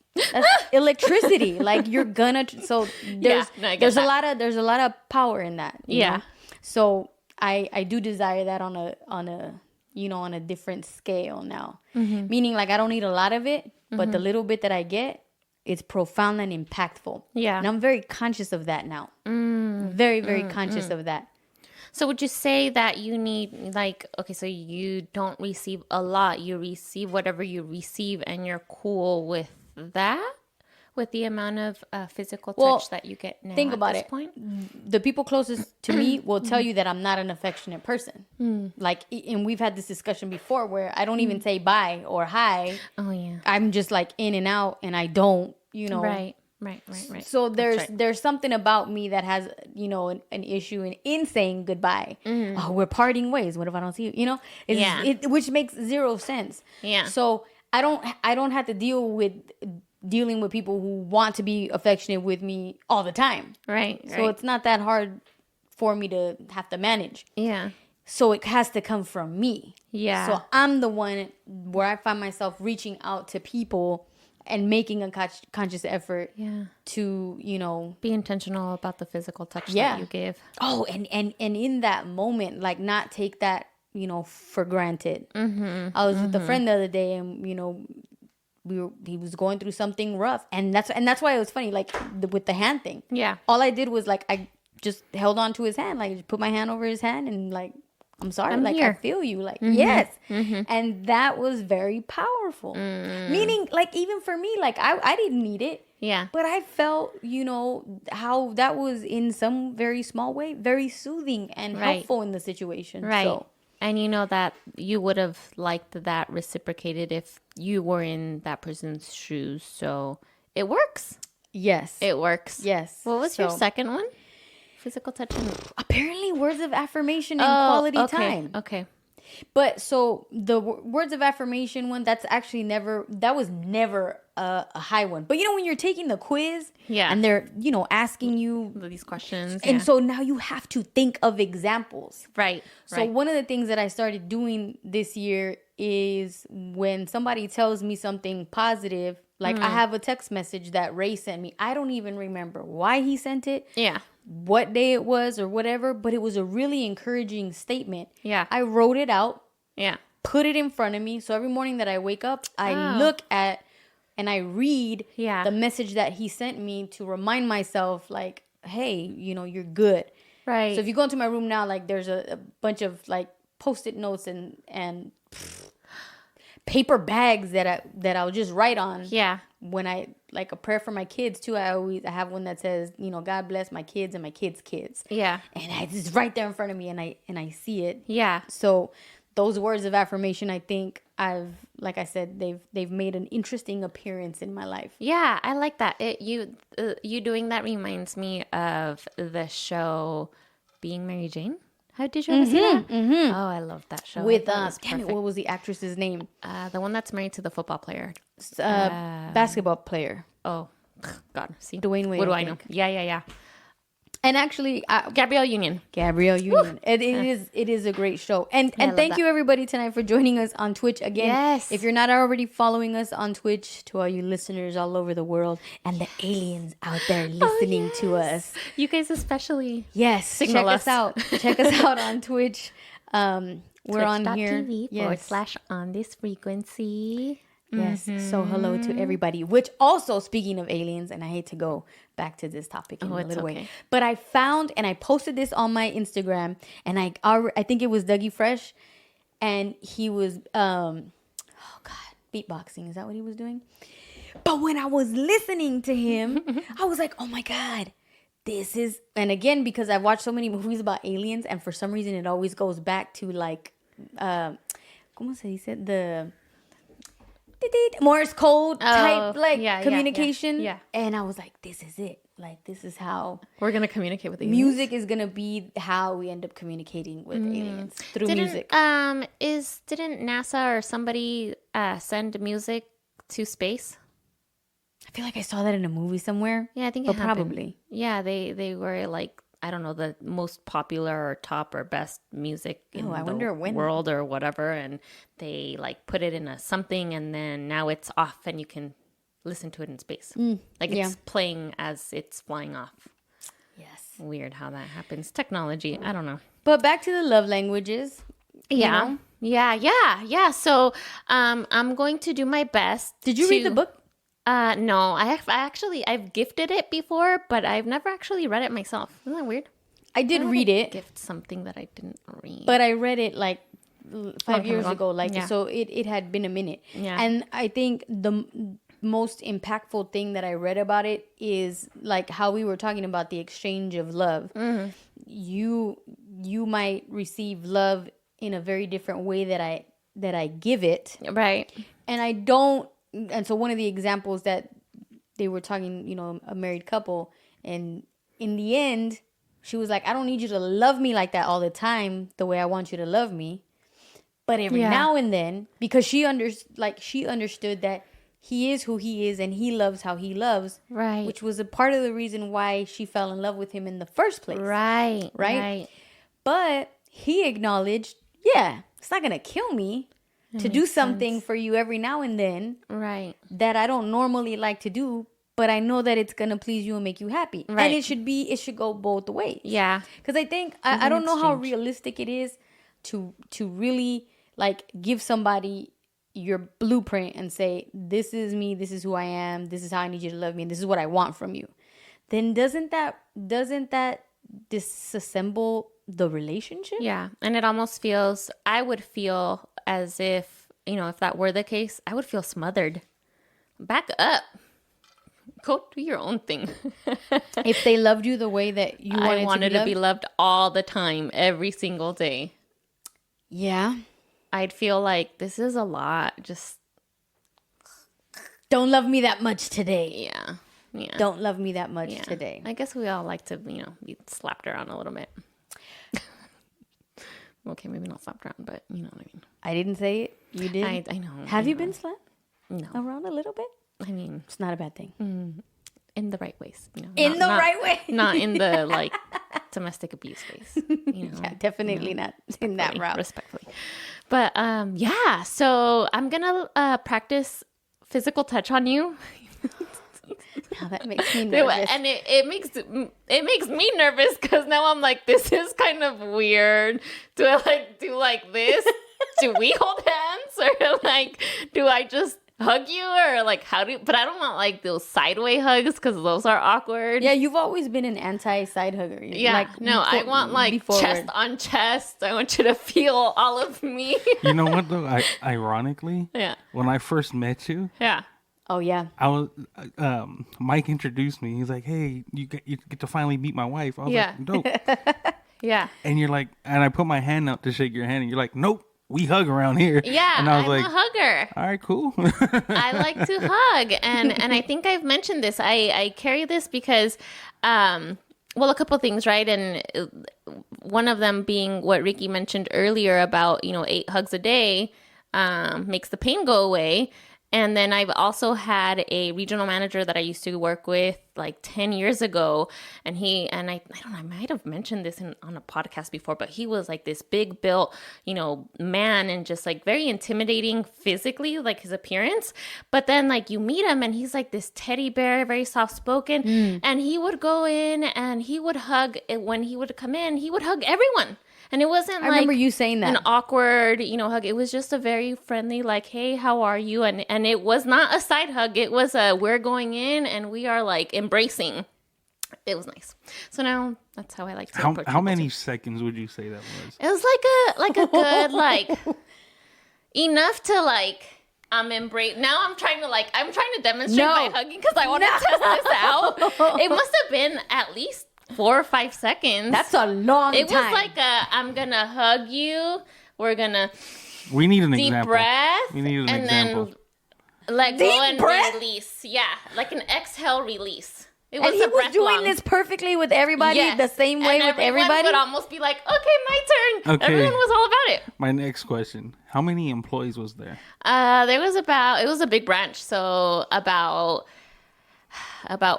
electricity. Like you're gonna so there's I get that. there's a lot of power in that. you Yeah. know? So I do desire that on a different scale now. Meaning like I don't need a lot of it, but the little bit that I get, it's profound and impactful. Yeah. And I'm very conscious of that now. Very, very conscious of that. So would you say that you need so you don't receive a lot, you receive whatever you receive and you're cool with that? With the amount of physical touch that you get now think at about this it. point? The people closest to me will tell you that I'm not an affectionate person. Like, and we've had this discussion before where I don't even say bye or hi. Oh, yeah. I'm just like in and out and I don't, Right. So there's right. there's something about me that has, an issue in saying goodbye. Oh, we're parting ways. What if I don't see you? Which makes zero sense. Yeah. So I don't have to dealing with people who want to be affectionate with me all the time. Right. So it's not that hard for me to have to manage. Yeah. So it has to come from me. Yeah. So I'm the one where I find myself reaching out to people and making a conscious effort to, be intentional about the physical touch that you give. Oh, and in that moment, like not take that, for granted. I was with a friend the other day and, he was going through something rough, and that's why it was funny, like with the hand thing. Yeah. All I did was like I just held on to his hand, like just put my hand over his hand, and like I'm sorry, I'm like here. I feel you, like yes, and that was very powerful. Meaning, like even for me, like I didn't need it, but I felt how that was in some very small way very soothing and helpful in the situation. Right. So, and that you would have liked that reciprocated if you were in that person's shoes. So it works. yes, It works. yes. What was your second one? Physical touch. Apparently, words of affirmation and quality time. Okay. But so the words of affirmation one, that was never a high one. But when you're taking the quiz and they're, asking you These questions. and so now you have to think of examples. Right. So one of the things that I started doing this year is when somebody tells me something positive, like I have a text message that Ray sent me. I don't even remember why he sent it. Yeah. What day it was or whatever, but it was a really encouraging statement. Yeah. I wrote it out. Yeah. Put it in front of me. So every morning that I wake up, I look at and I read the message that he sent me to remind myself, like, hey, you're good. Right. So if you go into my room now, like there's a bunch of like Post-it notes and paper bags that I'll just write on. Yeah. When I like a prayer for my kids too, I have one that says, God bless my kids and my kids' kids. Yeah. And it's right there in front of me and I see it. Yeah. So those words of affirmation, I think like I said, they've made an interesting appearance in my life. Yeah, I like that. You doing that reminds me of the show Being Mary Jane. How did you ever see that? Mm-hmm. Oh, I love that show. With what was the actress's name? The one that's married to the football player. Basketball player. Oh, God. See, Dwayne Wade. What do I know? Yeah. And actually, Gabrielle Union. It is a great show. And thank you everybody tonight for joining us on Twitch again. Yes. If you're not already following us on Twitch, to all you listeners all over the world and the aliens out there listening to us. You guys especially. Yes. Signal check us out. Check us out on Twitch. We're on here. Twitch.tv/ on this frequency. Yes. So hello to everybody. Which also, speaking of aliens, and I hate to go back to this topic in a little way, but I found and I posted this on my Instagram, and I think it was Dougie Fresh, and he was beatboxing. Is that what he was doing? But when I was listening to him, I was like, oh my God, this is... And again, because I've watched so many movies about aliens, and for some reason it always goes back to like... ¿Cómo se dice? The... Morse code type communication. Yeah. And I was like, this is it. Like, this is how we're going to communicate with aliens. Music is going to be how we end up communicating with aliens through music. Didn't NASA or somebody send music to space? I feel like I saw that in a movie somewhere. Yeah, I think it happened. Probably. Yeah, they were like, I don't know, the most popular or top or best music in the world or whatever. And they like put it in a something, and then now it's off and you can listen to it in space. It's playing as it's flying off. Yes. Weird how that happens. Technology. I don't know. But back to the love languages. Yeah. Yeah. So I'm going to do my best. Did you read the book? No, I've gifted it before, but I've never actually read it myself. Isn't that weird? I did read it. Gift something that I didn't read. But I read it like 5 years ago. So it had been a minute. Yeah. And I think the most impactful thing that I read about it is like how we were talking about the exchange of love. Mm-hmm. You might receive love in a very different way that I give it. Right. And I don't. And so one of the examples that they were talking, a married couple, and in the end, she was like, I don't need you to love me like that all the time, the way I want you to love me. But every now and then, because she understood that he is who he is and he loves how he loves. Right. Which was a part of the reason why she fell in love with him in the first place. Right. But he acknowledged, it's not going to kill me to do something for you every now and then. Right. That I don't normally like to do, but I know that it's going to please you and make you happy. Right. And it should go both ways. Yeah. Because I think, I don't know how realistic it is to really like give somebody your blueprint and say, this is me, this is who I am, this is how I need you to love me, and this is what I want from you. Then doesn't that disassemble the relationship? Yeah. And it almost I would feel as if, if that were the case, I would feel smothered. Back up. Go do your own thing. If they loved you the way that you wanted to be loved all the time, every single day. Yeah. I'd feel like this is a lot. Just don't love me that much today. Yeah. Don't love me that much today. I guess we all like to, be slapped around a little bit. Okay, maybe not slapped around, but you know what I mean. I didn't say it. You did. I know. Have you been slapped? No. Around a little bit? I mean, it's not a bad thing. In the right ways. In the right way. Not in the like domestic abuse ways. Yeah, definitely not in that route. Respectfully. But so I'm gonna practice physical touch on you. Now that makes me nervous. And it makes me nervous because now I'm like, this is kind of weird. Do I like do like this? Do we hold hands, or like do I just hug you, or like but I don't want like those sideway hugs because those are awkward. Yeah, you've always been an anti-side hugger. I want like chest on chest. I want you to feel all of me. You know what though? Ironically, yeah. When I first met you, yeah. Oh yeah. I was Mike introduced me. He's like, "Hey, you get to finally meet my wife." I was like, "Dope." Yeah. And you're like, and I put my hand out to shake your hand, and you're like, "Nope, we hug around here." Yeah, and I was I'm a hugger. All right, cool. I like to hug, and I think I've mentioned this. I carry this because, a couple things, right? And one of them being what Rickie mentioned earlier about 8 hugs a day makes the pain go away. And then I've also had a regional manager that I used to work with like 10 years ago. And I don't know, I might have mentioned this on a podcast before, but he was like this big built, man, and just like very intimidating physically, like his appearance. But then like you meet him and he's like this teddy bear, very soft spoken. And he would go in and he would hug. When he would come in, he would hug everyone. And it wasn't I remember you saying that. An awkward, hug. It was just a very friendly, like, hey, how are you? And it was not a side hug. It was we're going in and we are like embracing. It was nice. So now that's how I like to approach How many seconds would you say that was? It was like a good, like enough to like I'm now I'm trying to demonstrate my hugging because I want to test this out. It must have been at least 4 or 5 seconds. That's a long time. It was like I'm gonna hug you. We need an deep example. breath. We need an and example. Then let Deep go and breath? release. Yeah, like an exhale release. It And he a was breath doing long. this perfectly with everybody, Yes. the same way And with everybody. Everyone would almost be like, "Okay, my turn." Okay. Everyone was all about it. My next question: how many employees was there? There was it was a big branch, so about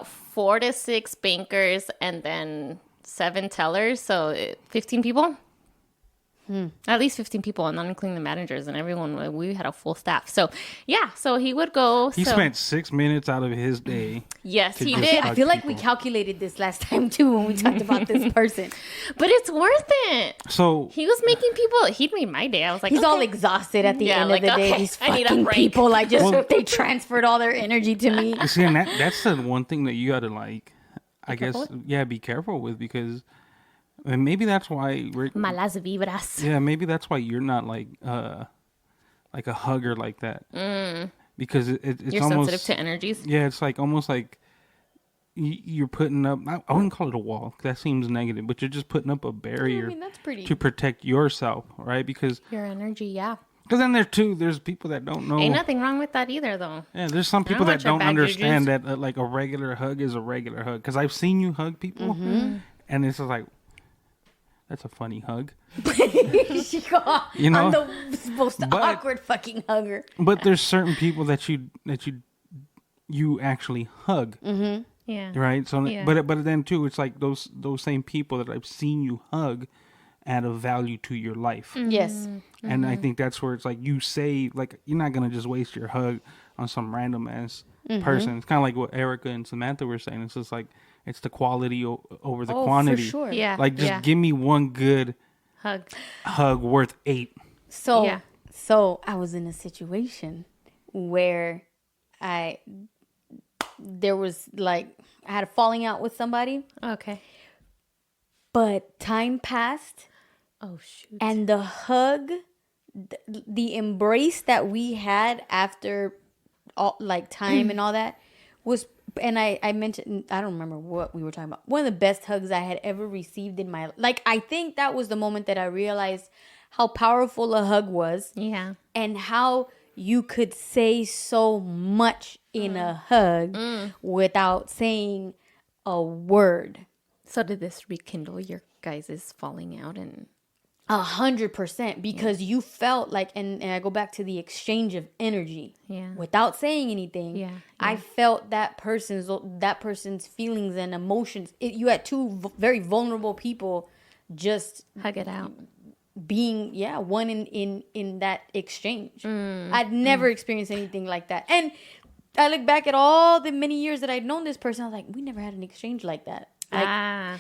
4 to 6 bankers and then 7 tellers, so 15 people. At least 15 people, and not including the managers and everyone. We had a full staff. So, yeah, so he would go. He spent 6 minutes out of his day. Yes, to he just did. I hug feel like we people. calculated this last time too when we talked about this person. But it's worth it. So He was making people, he made my day. I was like, He's all okay. exhausted at the Yeah, end like, of the day. okay, These I need a fucking break. people, Well- they transferred all their energy to me. you see, and that's the one thing that you gotta I guess, careful be careful with, because, and maybe that's why Malas vibras. yeah, maybe that's why you're not like a hugger like that. Because it's You're almost sensitive to energies. yeah, it's like almost like you're putting up. I wouldn't call it a wall. That seems negative, but you're just putting up a barrier that's pretty. to protect yourself, right? Because Your energy, yeah. then there's people that don't know. Ain't nothing wrong with that either, though. Yeah, there's some people want that your don't bad understand jujus. that like a regular hug is a regular hug. Because I've seen you hug people, and it's just like, that's a funny hug. You know? I'm the most But- awkward fucking hugger. But there's certain people that you actually hug, Yeah. right? So, Yeah. but then too, it's like those same people that I've seen you hug add a value to your life. Yes. And I think that's where it's like you say, like, you're not gonna just waste your hug on some random ass person. It's kind of like what Erica and Samantha were saying. It's just like it's the quality over the quantity. For sure. Yeah. Like, just yeah. give me one good Hug. hug worth 8. So, Yeah. so I was in a situation where there was like, I had a falling out with somebody, Okay. but time passed Oh, shoot. and the hug, the embrace that we had after all, like time and all that was, and I mentioned, I don't remember what we were talking about. One of the best hugs I had ever received in my, like, I think that was the moment that I realized how powerful a hug was Yeah. and how you could say so much in a hug without saying a word. So did this rekindle your guys' falling out and 100%, because you felt like, and I go back to the exchange of energy. Yeah. Without saying anything. Yeah, I felt that person's feelings and emotions. You had two very vulnerable people just hug it out? being one in that exchange. I'd never experienced anything like that. And I look back at all the many years that I'd known this person, I was like, we never had an exchange like that. Like,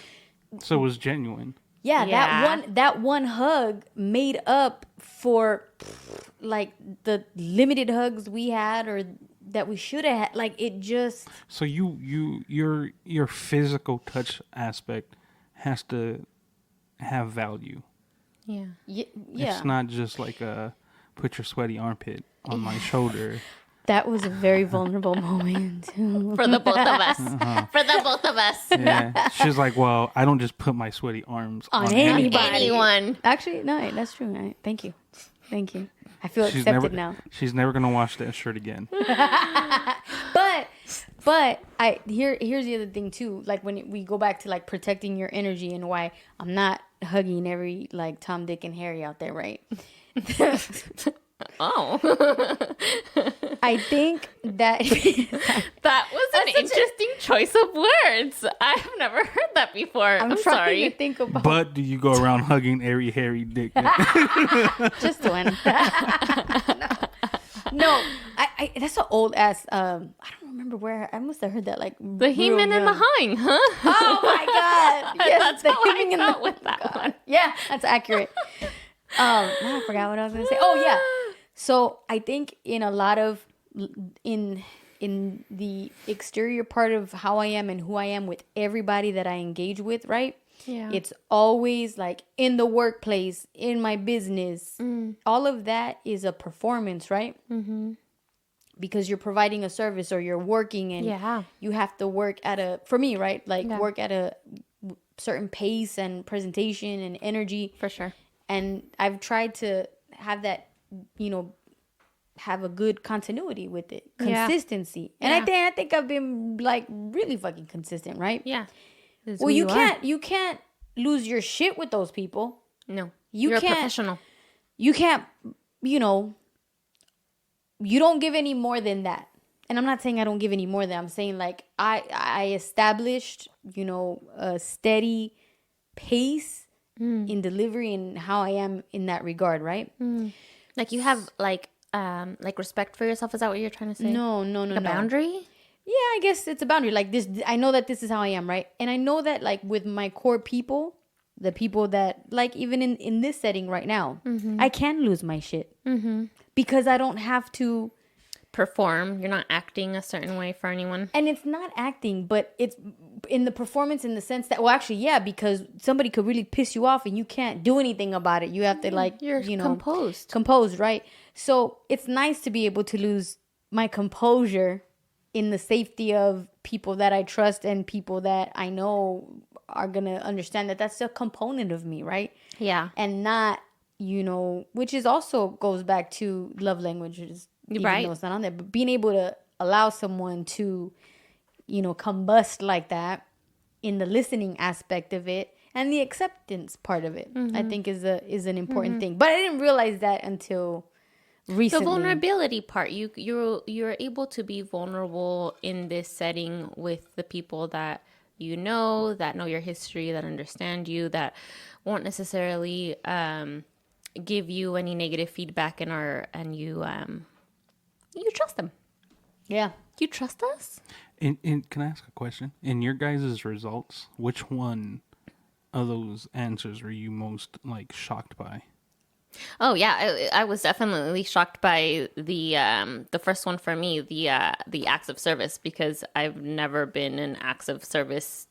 So it was genuine. yeah, Yeah. that one hug made up for like the limited hugs we had or that we should have had. Like, it just, So your physical touch aspect has to have value. Yeah. yeah. It's not just like put your sweaty armpit on my shoulder. That was a very vulnerable moment. For the both of us. For the both of us. Yeah, she's like, well, I don't just put my sweaty arms On on anybody. Anyone. Actually, no, that's true. Thank you. I feel She's accepted never, now. She's never gonna wash that shirt again. But here's the other thing too. Like, when we go back to like protecting your energy and why I'm not hugging every like Tom, Dick, and Harry out there, right? Oh. I think that That was an interesting choice of words. I have never heard that before. I'm trying sorry. to think about But do you go around hugging every hairy dick? just one. No, I that's an old ass. I don't remember where I must have heard that. Like The He-Man and the Hang, huh? Oh my god! Yes, That's the how I hemming and felt the- with that one. Yeah, that's accurate. Now I forgot what I was gonna say. Oh yeah. So I think in a lot of in the exterior part of how I am and who I am with everybody that I engage with, right? Yeah. It's always like in the workplace, in my business. All of that is a performance, right? Mm-hmm. because you're providing a service or you're working and you have to work at for me, right? Like work at a certain pace and presentation and energy. For sure. And I've tried to have that, have a good continuity with it. Consistency. And I think I've been like really fucking consistent, right? Yeah. Well, you can't lose your shit with those people. No. You're a professional. You can't, you don't give any more than that. And I'm not saying I don't give any more than that. I'm saying like I established, a steady pace in delivery and how I am in that regard, right? Like you have like respect for yourself. Is that what you're trying to say? No. A boundary? Yeah, I guess it's a boundary. Like this, I know that this is how I am, right? And I know that like with my core people, the people that like even in this setting right now, I can lose my shit because I don't have to perform. You're not acting a certain way for anyone. And it's not acting, but it's in the performance in the sense that, well, actually, yeah, because somebody could really piss you off and you can't do anything about it. You have to like, you're composed. Composed, right? So it's nice to be able to lose my composure in the safety of people that I trust and people that I know are going to understand that that's a component of me, right? Yeah. And not, which is also goes back to love languages, even though it's not on there, but being able to allow someone to, combust like that in the listening aspect of it and the acceptance part of it, I think is an important thing. But I didn't realize that until recently. The vulnerability part, you're able to be vulnerable in this setting with the people that that know your history, that understand you, that won't necessarily give you any negative feedback and you trust them. Yeah. You trust us? And can I ask a question? In your guys' results, which one of those answers were you most like shocked by? Oh yeah, I was definitely shocked by the first one for me, the acts of service, because I've never been an acts of service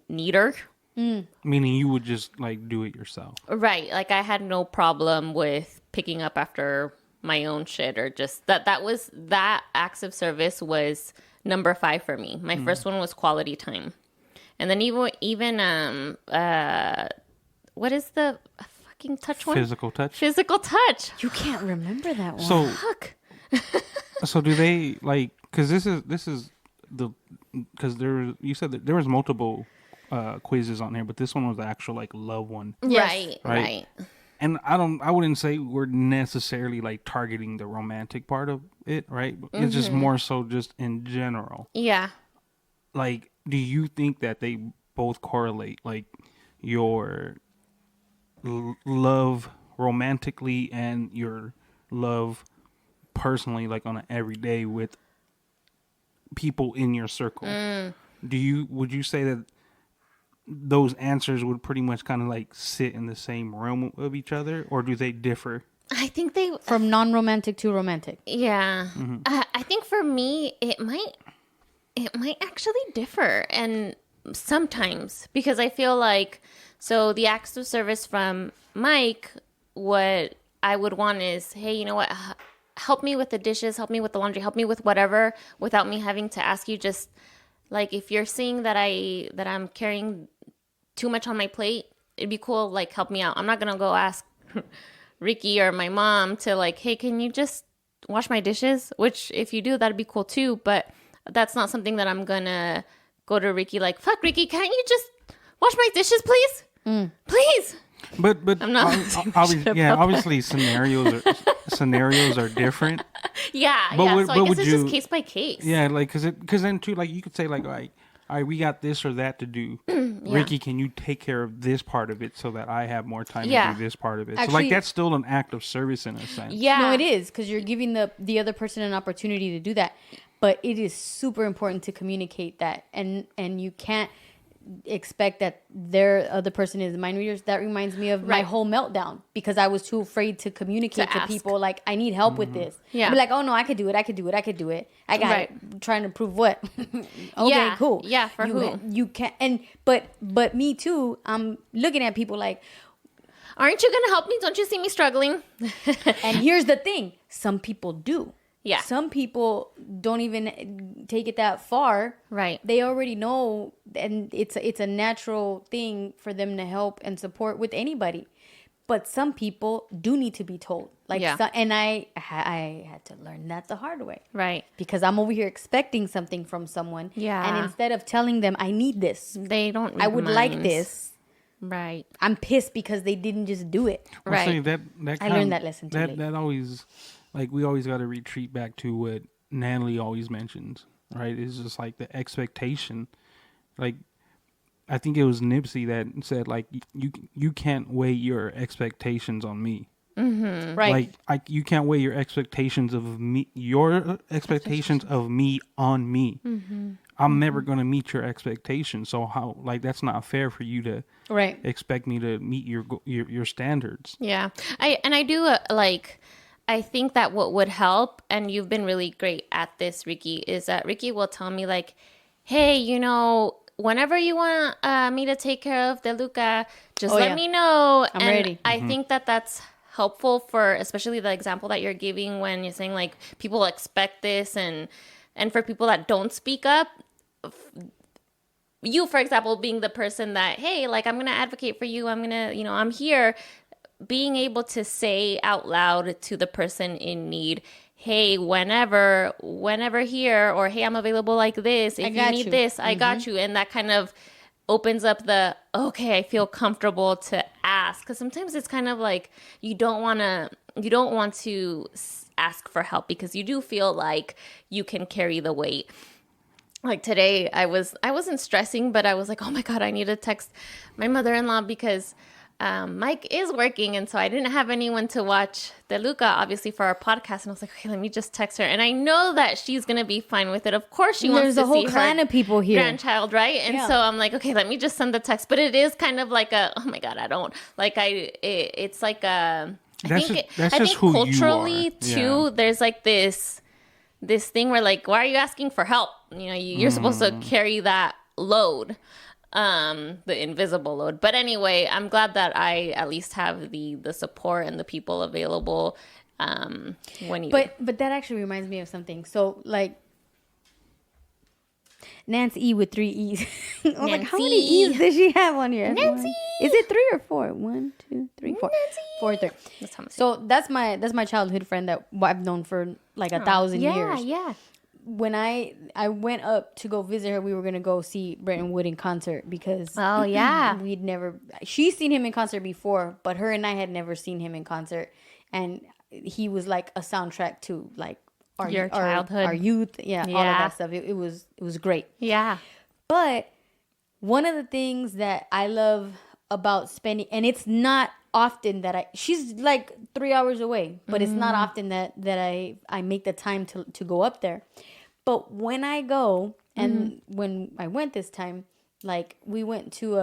needer. Meaning you would just like do it yourself, right? Like I had no problem with picking up after my own shit, or just that acts of service was number 5 for me. My first one was quality time, and then even what is the touch one? Physical touch. Physical touch. You can't remember that one. So, Fuck. So do they like? Because this is because you said that there was multiple quizzes on here, but this one was the actual like love one. Yes. Right. And I wouldn't say we're necessarily like targeting the romantic part of it, right? It's just more so just in general. Yeah. Like, do you think that they both correlate, like your love romantically and your love personally, like on an everyday with people in your circle? Would you say that those answers would pretty much kind of like sit in the same realm of each other, or do they differ? I think they from non-romantic to romantic. Yeah. I think for me it might actually differ, and sometimes, because I feel like, so the acts of service from Mike, what I would want is, hey, you know what? Help me with the dishes, help me with the laundry, help me with whatever, without me having to ask you. Just like, if you're seeing that I'm carrying too much on my plate, it'd be cool. Like, help me out. I'm not gonna go ask Rickie or my mom to like, hey, can you just wash my dishes? Which, if you do, that'd be cool too. But that's not something that I'm gonna go to Rickie like, fuck, Rickie, can't you just wash my dishes, please? Please. But I'm not obviously scenarios are different. Yeah, but yeah. Would, so but I guess would it's you, just case by case. Yeah, like because then too, like you could say like, all right, we got this or that to do. Rickie, can you take care of this part of it so that I have more time to do this part of it? Actually, so like that's still an act of service in a sense. Yeah, no, it is, because you're giving the other person an opportunity to do that. But it is super important to communicate that, and you can't expect that their other person is mind readers. That reminds me of my whole meltdown, because I was too afraid to communicate to people like, I need help with this. Yeah. I'd be like, oh no, I could do it. I got it. Trying to prove what? Okay, cool. Yeah, for who? You can't. But me too. I'm looking at people like, aren't you gonna help me? Don't you see me struggling? and here's the thing: some people do. Yeah. Some people don't even take it that far. Right. They already know, and it's a natural thing for them to help and support with anybody. But some people do need to be told. Like, Yeah. and I had to learn that the hard way. Right. Because I'm over here expecting something from someone. Yeah. And instead of telling them, I need this, They don't read I would like minds. this, Right. I'm pissed because they didn't just do it. I'll Right. say that I learned that lesson too late. That always, like, we always got to retreat back to what Natalie always mentions, right? It's just like the expectation. Like, I think it was Nipsey that said, like, you can't weigh your expectations on me. Mm-hmm. Right. Like, you can't weigh your expectations of me, your expectations of me on me. Mm-hmm. I'm never going to meet your expectations. So how, like, that's not fair for you to Right. expect me to meet your standards. Yeah. I do like, I think that what would help, and you've been really great at this, Rickie, is that Rickie will tell me, like, hey, you know, whenever you want me to take care of DeLuca, just let me know. I'm ready. I think that that's helpful for, especially the example that you're giving when you're saying, like, people expect this, and for people that don't speak up, you, for example, being the person that, hey, like, I'm going to advocate for you. I'm going to, you know, I'm here. Being able to say out loud to the person in need, hey, whenever here, or hey, I'm available like this. If you need this, I got you. And that kind of opens up the, okay, I feel comfortable to ask. Because sometimes it's kind of like you don't want to ask for help because you do feel like you can carry the weight. Like today, I wasn't stressing, but I was like, oh my God, I need to text my mother-in-law because Mike is working, and so I didn't have anyone to watch DeLuca, obviously, for our podcast. And I was like, okay, let me just text her. And I know that she's going to be fine with it. Of course she wants to see There's a whole clan of people here. Grandchild, right? And so I'm like, okay, let me just send the text. But it is kind of like a, oh my God, I don't, like, it's like a, I think culturally, too, there's like this thing where, like, why are you asking for help? You know, you're supposed to carry that load. The invisible load. But anyway, I'm glad that I at least have the support and the people available when you. But that actually reminds me of something. So, like, Nancy E with 3 E's. I was like, how many E's does she have on here? Nancy. Is it 3 or 4? 1, 2, 3, 4. Nancy. 4, 3. So that's my childhood friend that I've known for like 1,000 years. Yeah. When I went up to go visit her, we were gonna go see Brenton Wood in concert because we'd never. She's seen him in concert before, but her and I had never seen him in concert, and he was like a soundtrack to like our childhood, our youth, all of that stuff. It was great. Yeah. But one of the things that I love about spending, and it's not often that she's like 3 hours away, but it's not often that I make the time to go up there. But when I go, and when I went this time, like, we went to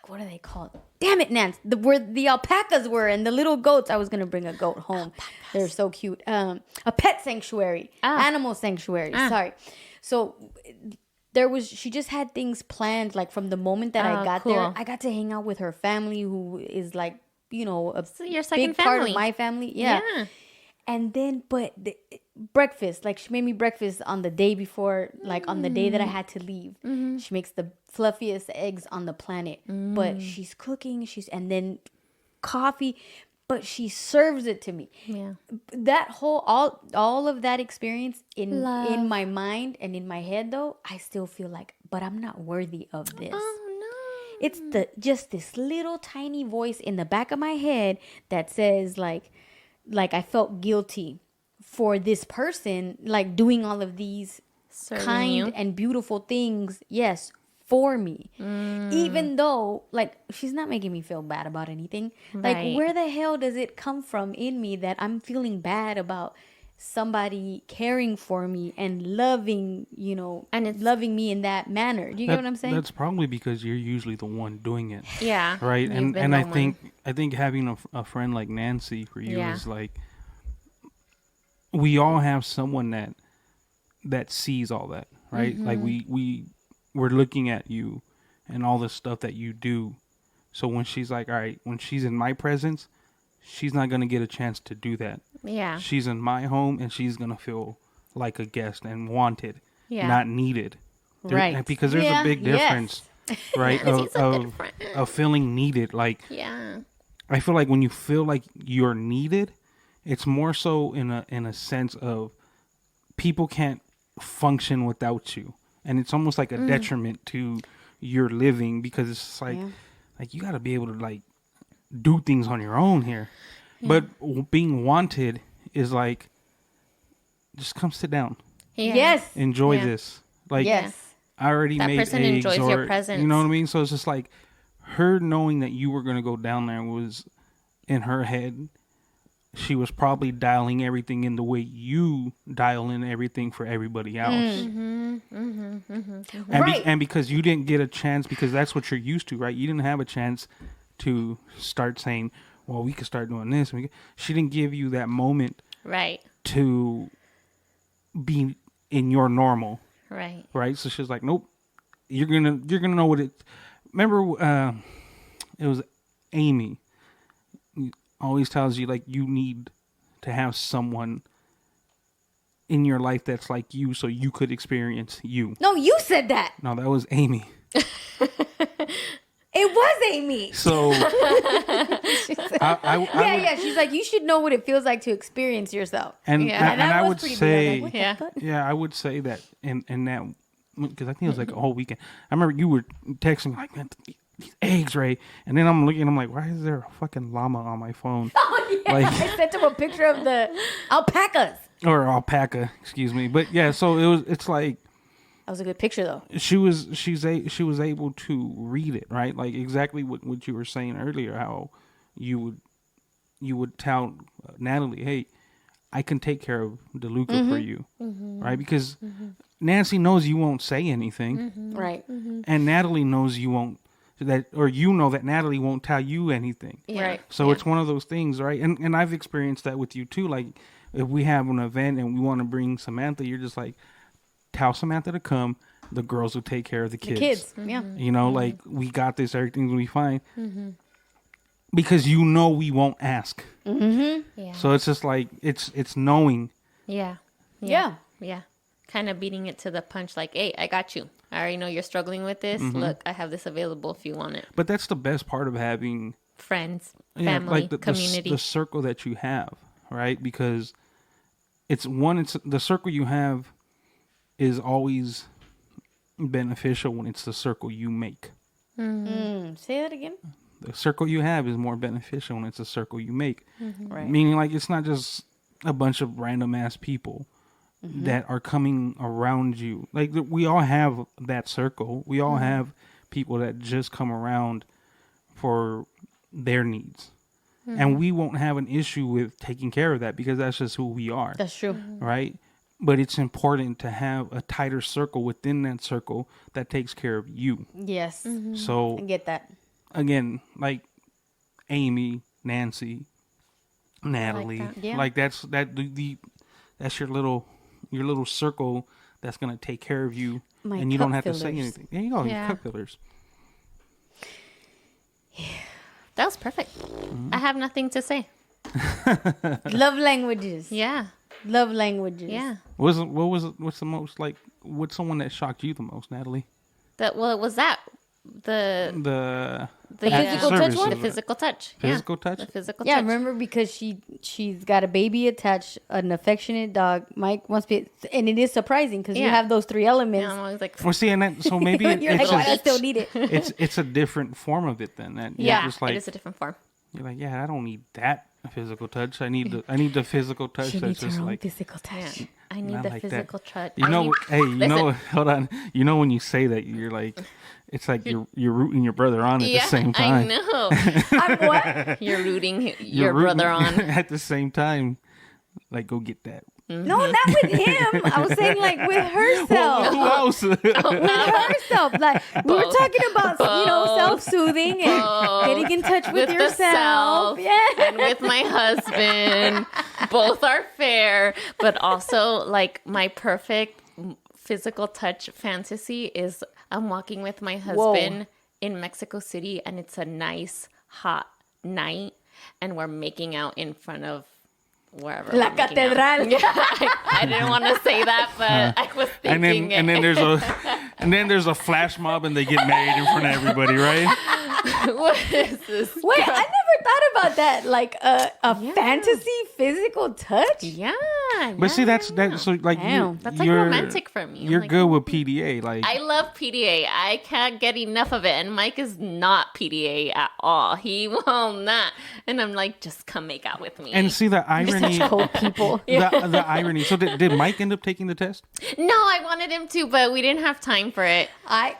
what are they called? Damn it, Nance! Where the alpacas were and the little goats. I was gonna bring a goat home. They're so cute. A pet sanctuary, animal sanctuary. Sorry. So she just had things planned, like, from the moment that I got there. I got to hang out with her family, who is, like, you know, a your second big part family. of my family. Yeah. And then, but breakfast, like, she made me breakfast on the day before, like, on the day that I had to leave. She makes the fluffiest eggs on the planet. But she's cooking, and then coffee, but she serves it to me. Yeah. That whole, all of that experience in my mind and in my head, though, I still feel like, but I'm not worthy of this. Oh no. It's just this little tiny voice in the back of my head that says, like I felt guilty for this person, like, doing all of these kind and beautiful things, yes, for me. Even though, like, she's not making me feel bad about anything. Like, where the hell does it come from in me that I'm feeling bad about somebody caring for me and loving, you know, and it's loving me in that manner? Do you get what I'm saying? That's probably because you're usually the one doing it. Yeah. Right. And I think having a friend like Nancy for you is like, we all have someone that sees all that, right? Like, we're looking at you and all the stuff that you do. So when she's like, all right, when she's in my presence, she's not going to get a chance to do that. Yeah. She's in my home, and she's gonna feel like a guest and wanted, Yeah. not needed. Right. Because there's a big difference, right? He's a good friend. Of feeling needed. Like, Yeah. I feel like when you feel like you're needed, it's more so in a sense of people can't function without you, and it's almost like a detriment to your living, because it's just like you got to be able to like do things on your own here. But being wanted is like, just come sit down, Yeah. Yes. enjoy Yeah. this. Like, Yes. I already That made person eggs, enjoys or your presence. you know what I mean. So it's just like her knowing that you were gonna go down there was in her head. She was probably dialing everything in the way you dial in everything for everybody else. Right. And because you didn't get a chance, because that's what you're used to, right? You didn't have a chance to start saying, well, we could start doing this. She didn't give you that moment Right. to be in your normal, Right. right? So she's like, nope, you're gonna know what it. Remember, it was Amy. Always tells you like you need to have someone in your life that's like you, so you could experience you. No, you said that. No, that was Amy. It was Amy. So Yeah. She's like, you should know what it feels like to experience yourself. and Yeah. and that I was would pretty big. say, I was like, what the Yeah. fuck? yeah, I would say that in that, because I think it was like a whole weekend. I remember you were texting me like, man, these eggs, Ray, and then I'm looking, I'm like, why is there a fucking llama on my phone? Oh, yeah. Like- I sent him a picture of the alpacas. Or alpaca, excuse me. But yeah, so it's like That was a good picture, though. she was able to read it, right? Like exactly what you were saying earlier, how you would tell Natalie, hey, I can take care of DeLuca for you, right? Because Nancy knows you won't say anything, Right. and Natalie knows you won't that Natalie won't tell you anything. Yeah. Right. So Yeah. it's one of those things, right? And I've experienced that with you too. Like if we have an event and we want to bring Samantha, you're just like, tell Samantha to come. The girls will take care of the kids. Kids. Yeah. You know, like we got this. Everything's gonna be fine. Because you know we won't ask. Yeah. So it's just like it's knowing. Yeah. Yeah. Yeah. Kind of beating it to the punch, like, hey, I got you. I already know you're struggling with this. Look, I have this available if you want it. But that's the best part of having Friends, family, like the community. the circle that you have, right? Because it's the circle you have is always beneficial when it's the circle you make. Say that again. The circle you have is more beneficial when it's a circle you make. Right. Meaning, like, it's not just a bunch of random ass people that are coming around you. Like, we all have that circle. We all have people that just come around for their needs. And we won't have an issue with taking care of that because that's just who we are. That's true. Right? But it's important to have a tighter circle within that circle that takes care of you. Yes. So, I get that. again, like Amy, Nancy, Natalie, that. Yeah. like that's your little circle that's gonna take care of you, My and you don't cup have to say fillers. anything. There you go, Yeah. your cup fillers. That was perfect. I have nothing to say. Love languages. Yeah. Love languages. Yeah. What's the most, like, what's someone that shocked you the most, Natalie? It was that. The The physical touch service one? The of it. physical touch. Physical yeah. touch? The physical Yeah, touch. remember because she's got a baby attached, an affectionate dog. Mike wants to be, and it is surprising because you Yeah. have those three elements. Yeah, I'm always like, Well, see, and that, so maybe You're like, it's why do I still need it? it's a different form of it then. That you're yeah, just like, it is a different form. you're like, yeah, I don't need that physical touch. I need the physical touch She that's needs just her own like. physical touch. Yeah. I need Not the like that. physical touch. You I know, need- hey, you know, Listen. hold on. You know, when you say that, you're like, it's like you're rooting your brother on at yeah, the same I time. know. I'm what? You're rooting You're your rooting brother on. at the same time. Like, go get that. No, not with him. I was saying like with herself. Who else? With herself. Like we were talking about, self-soothing and getting in touch with the yourself. self Yeah. and with my husband. Both are fair, but also like my perfect physical touch fantasy is I'm walking with my husband in Mexico City and it's a nice hot night and we're making out in front of wherever. La we're making out. Catedral. I didn't want to say that, but I was thinking. And then there's a flash mob and they get married in front of everybody, right? What is this? Wait, I never thought about that. Like a fantasy physical touch. Yeah. But see, that's so like Damn. That's like romantic for me. I'm You're like, good with PDA, like I love PDA. I can't get enough of it. And Mike is not PDA at all. He will not. And I'm like, just come make out with me. and see the irony. Cold people. The irony. So did Mike end up taking the test? No, I wanted him to, but we didn't have time for it.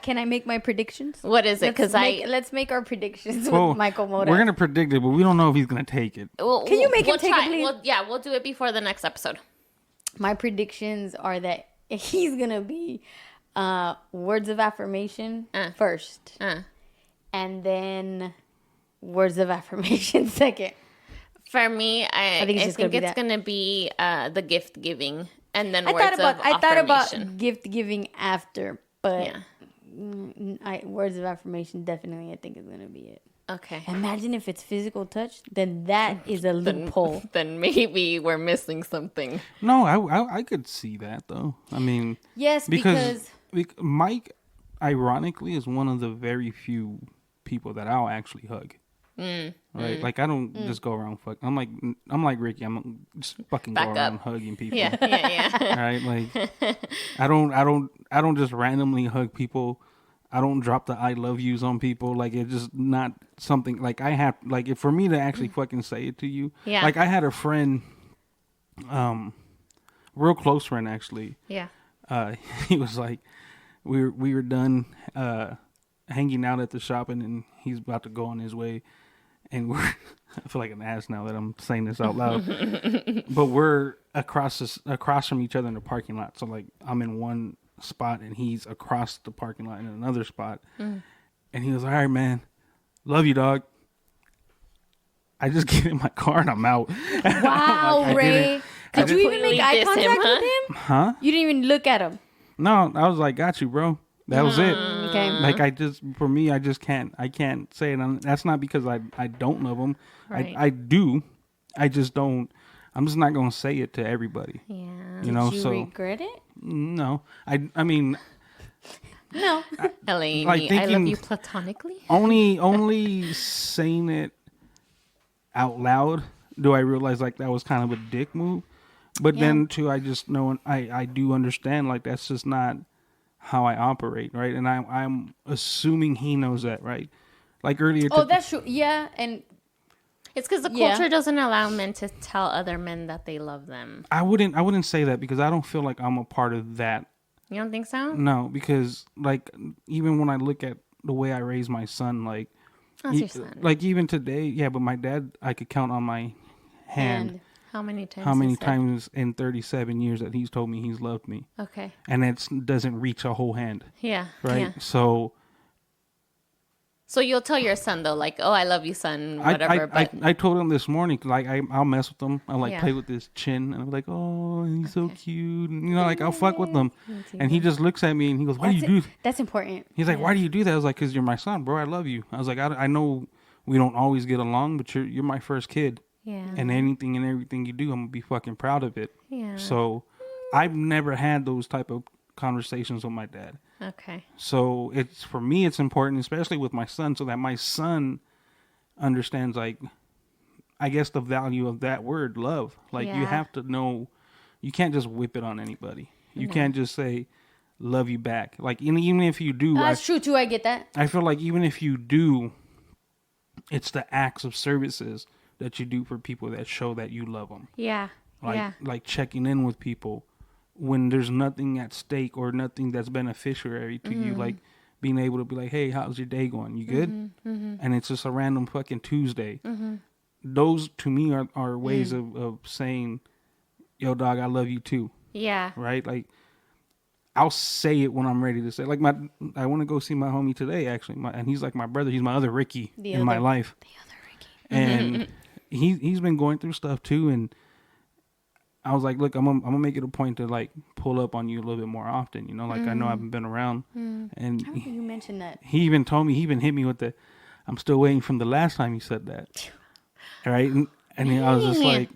Can I make my predictions? What is it? Because let's make our predictions with Michael Mora. We're gonna predict it, but we don't know if he's gonna take it. Can you make him take it, please? We'll do it before the next episode. My predictions are that he's gonna be words of affirmation first, and then words of affirmation second. For me, I think it's gonna be the gift giving, and then words of affirmation. I thought about gift giving after, but words of affirmation definitely I think is gonna be it. Okay. Imagine if it's physical touch, then that is a loophole. Then maybe we're missing something. No, I could see that though. I mean, Yes, because Mike, ironically, is one of the very few people that I'll actually hug. Right? Like I don't just go around I'm like Rickie. I'm just fucking Back go around up. hugging people. Yeah. Right? Like I don't just randomly hug people. I don't drop the I love yous on people. Like it's just not something like I have like for me to actually fucking say it to you. Yeah. Like I had a friend, real close friend actually. Yeah. He was like, we were done hanging out at the shop, and he's about to go on his way, and I feel like an ass now that I'm saying this out loud, but we're across from each other in the parking lot. So like I'm in one spot and he's across the parking lot in another spot, and he was like, "All right, man, love you, dog." I just get in my car and I'm out. wow, like, Ray, did you even make eye contact him, with him? Huh? You didn't even look at him. No, I was like, "Got you, bro." That was it. Okay. Like I just can't say it. And that's not because I don't love them. Right. I do. I just don't. I'm just not gonna say it to everybody. Yeah. You know. Did you So regret it? no. I mean. No. Elaine, Like I love you platonically. Only saying it out loud do I realize like that was kind of a dick move. But then too, I just know I do understand like that's just not how I operate, right? And I'm assuming he knows that, right? Like earlier. Oh, that's true. Yeah, and It's because the culture doesn't allow men to tell other men that they love them. I wouldn't say that because I don't feel like I'm a part of that. You don't think so? No, because like even when I look at the way I raise my son, like That's your son. like even today, yeah, but my dad, I could count on my hand How many times? how many he said- times in 37 years that he's told me he's loved me, Okay. and it doesn't reach a whole hand, Yeah. right? Yeah. So you'll tell your son though, like, "Oh, I love you, son," whatever. I told him this morning, like I'll mess with him. I'll like Yeah. play with his chin, and I'm like, oh, he's so cute, and you know, like I'll fuck with him, and he just looks at me and he goes, "Why do you do?" That's important. He's like, "Why do you do that?" I was like, "Cause you're my son, bro. I love you." I was like, I know we don't always get along, but you're my first kid, yeah. and anything and everything you do, I'm gonna be fucking proud of it. Yeah. So, I've never had those type of conversations with my dad. Okay. So it's for me, it's important, especially with my son, so that my son understands, like, I guess the value of that word, love. Like you Yeah. have to know, you can't just whip it on anybody. You can't just say, "Love you back." Like even if you do, That's true too. I get that. I feel like even if you do, it's the acts of services that you do for people that show that you love them. Yeah. Like checking in with people when there's nothing at stake or nothing that's beneficiary to you, like being able to be like, "Hey, how's your day going? You good?" And it's just a random fucking Tuesday. Those to me are ways of saying, "Yo, dog, I love you too." Yeah. Right? Like I'll say it when I'm ready to say. Like I want to go see my homie today, actually, and he's like my brother. He's my other Rickie in my life. The other Rickie. And he's been going through stuff too, and I was like, "Look, I'm gonna make it a point to like pull up on you a little bit more often, you know, like I know I haven't been around." And How did you mention that? he even told me, he even hit me with the, "I'm still waiting from the last time you said that." Right? And I was just like,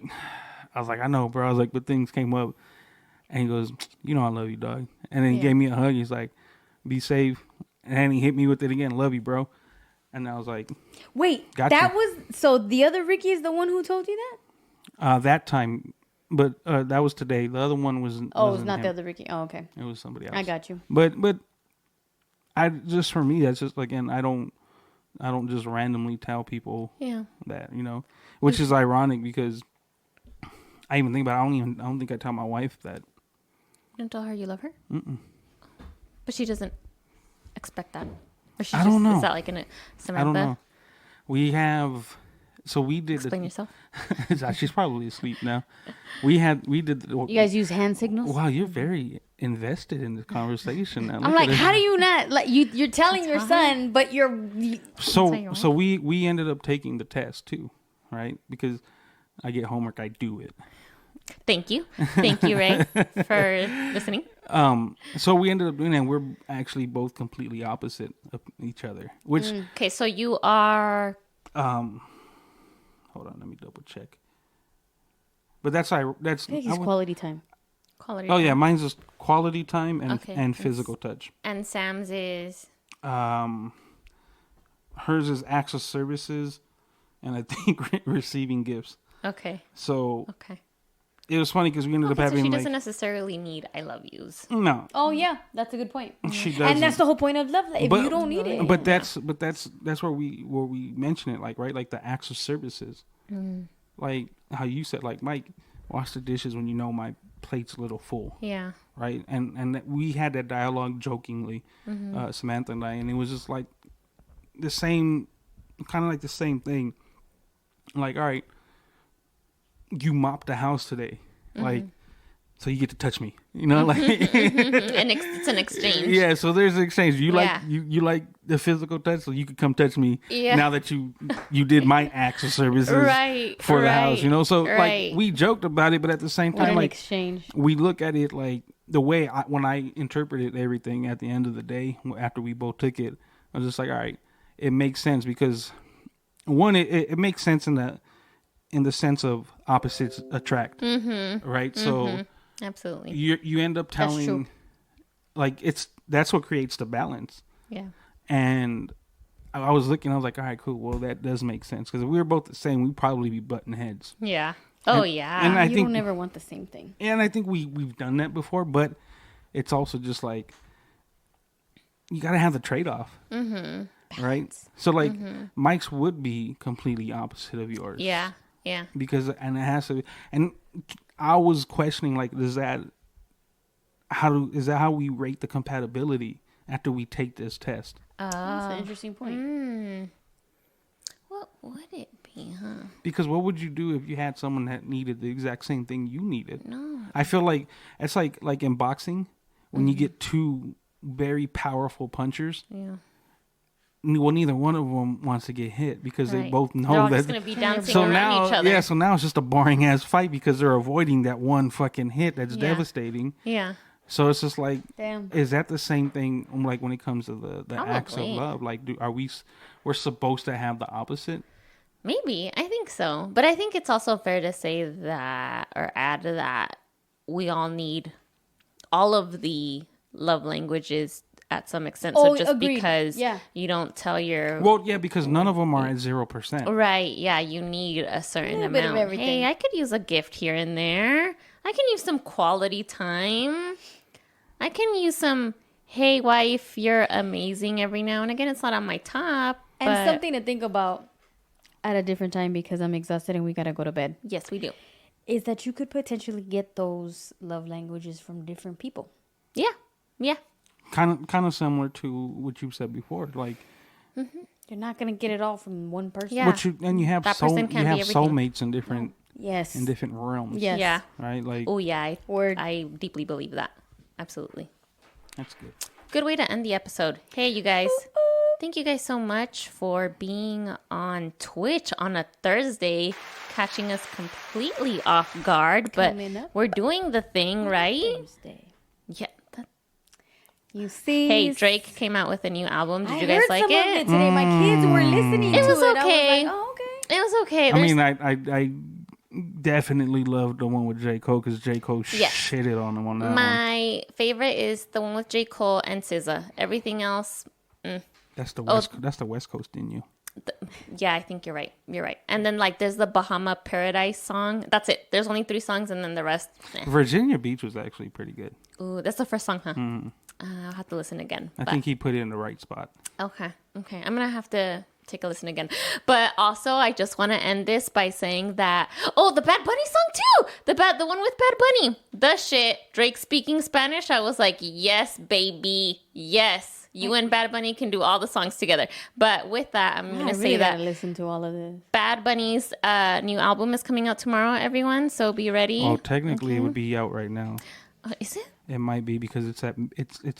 I was like, I know, bro. I was like, but things came up. And he goes, you know I love you, dog. And then he gave me a hug. He's like, be safe. And then he hit me with it again. Love you, bro. And I was like, wait, gotcha. that was, so the other Ricky is the one who told you that? That time, but that was today. The other one was Oh, it's not the other Ricky. Oh, okay. It was somebody else. I got you. But I just, for me, that's just, again, I don't just randomly tell people that, you know, which is ironic because I even think about it. I don't think I tell my wife that. You don't tell her you love her? Mm-mm. But she doesn't expect that. Or she I don't know. Is that like Samantha? I don't know. We did. Explain yourself. She's probably asleep now. We did. You guys use hand signals? Wow, you're very invested in the conversation. Now. I'm like, how do you not, like, you're telling your son, but So we ended up taking the test too, right? Because I get homework, I do it. Thank you, Ray, for listening. So we ended up doing that. We're actually both completely opposite of each other. Which okay, so you are. Hold on, let me double check. But that's I think it's quality time. Quality. Oh time. yeah, mine's just quality time Okay. and physical touch. And Sam's is. Hers is access services, and I think receiving gifts. Okay. So Okay. it was funny because we ended up So having she like doesn't necessarily need "I love yous." no. Oh yeah, that's a good point. She doesn't. And that's the whole point of love. If you don't need it, But that's where we mention it, like, right, like the acts of services, like how you said, like, Mike, wash the dishes when you know my plate's a little full, Yeah. right? And that we had that dialogue jokingly, Samantha and I, and it was just like the same, kind of like the same thing. Like, all right, you mopped the house today, like. So you get to touch me, you know, like And it's an exchange. Yeah, so there's an exchange. You like Yeah. you like the physical touch, so you could come touch me. Yeah. Now that you did my acts of services Right, for the house, you know. So right. like we joked about it, but at the same what time, an like exchange. we look at it like the way when I interpreted everything at the end of the day after we both took it, I was just like, all right, it makes sense because one, it makes sense in the sense of opposites attract, right? So. Absolutely. You end up That's true. telling, like, that's what creates the balance. Yeah. And I was looking, I was like, all right, cool. Well, that does make sense because if we were both the same, we'd probably be butting heads. Yeah. Oh And- yeah. and I You think, don't ever want the same thing. and I think we've done that before, but it's also just like you got to have the trade off, right? So like Mike's would be completely opposite of yours. Yeah. Yeah. Because it has to, and I was questioning, like, is that how we rate the compatibility after we take this test? That's an interesting point. What would it be, huh? Because what would you do if you had someone that needed the exact same thing you needed? No. I feel like it's like in boxing when you get two very powerful punchers. Yeah. Well, neither one of them wants to get hit because they Right. both know They're all that. just gonna be dancing So around now, each other. so now it's just a boring ass fight because they're avoiding that one fucking hit that's Yeah. devastating. Yeah. So it's just like, Damn. is that the same thing? Like when it comes to the acts of Probably. love, like we're supposed to have the opposite? Maybe. I think so. But I think it's also fair to say that or add to that we all need all of the love languages at some extent. So Oh, just agreed. because Yeah. you don't tell your Well, yeah, because none of them are at 0%. right, yeah, you need a certain little bit of amount. everything. Hey, I could use a gift here and there. I can use some quality time. I can use some, hey wife, you're amazing every now and again. It's not on my top. And but something to think about at a different time because I'm exhausted and we gotta go to bed. yes, we do. Is that you could potentially get those love languages from different people. Yeah. Yeah. Kind of similar to what you said before, like You're not gonna get it all from one person. Yeah. what you have That person can't be everything. soulmates in different Yes. realms. Yes. Yeah. Right? Like Oh yeah, Word. I deeply believe that. Absolutely. that's good. Good way to end the episode. Hey, you guys. Thank you guys so much for being on Twitch on a Thursday, catching us completely off guard. But Coming up we're doing the thing, right? Thursday. Yeah. You see. Hey, Drake came out with a new album. Did I you guys heard like some of it? it today. My kids were listening It to was it. okay. I was like, oh, okay. It was okay. I There's- mean, I definitely love the one with J. Cole because J. Cole Yes. shitted on him on that one. My favorite is the one with J. Cole and SZA. Everything else, That's the West Coast in you. yeah, I think you're right. You're right. And then like there's the Bahama Paradise song. That's it. There's only 3 songs, and then the rest. Virginia Beach was actually pretty good. Ooh, that's the first song, huh? I'll have to listen again. I think he put it in the right spot. Okay. I'm gonna have to take a listen again. But also, I just want to end this by saying that the Bad Bunny song too. The one with Bad Bunny. The shit. Drake speaking Spanish. I was like, yes, baby, yes. You and Bad Bunny can do all the songs together. But with that, I'm gonna say that listen to all of this. Bad Bunny's new album is coming out tomorrow. Everyone, so be ready. Well, technically, it would be out right now. Is it? It might be because it's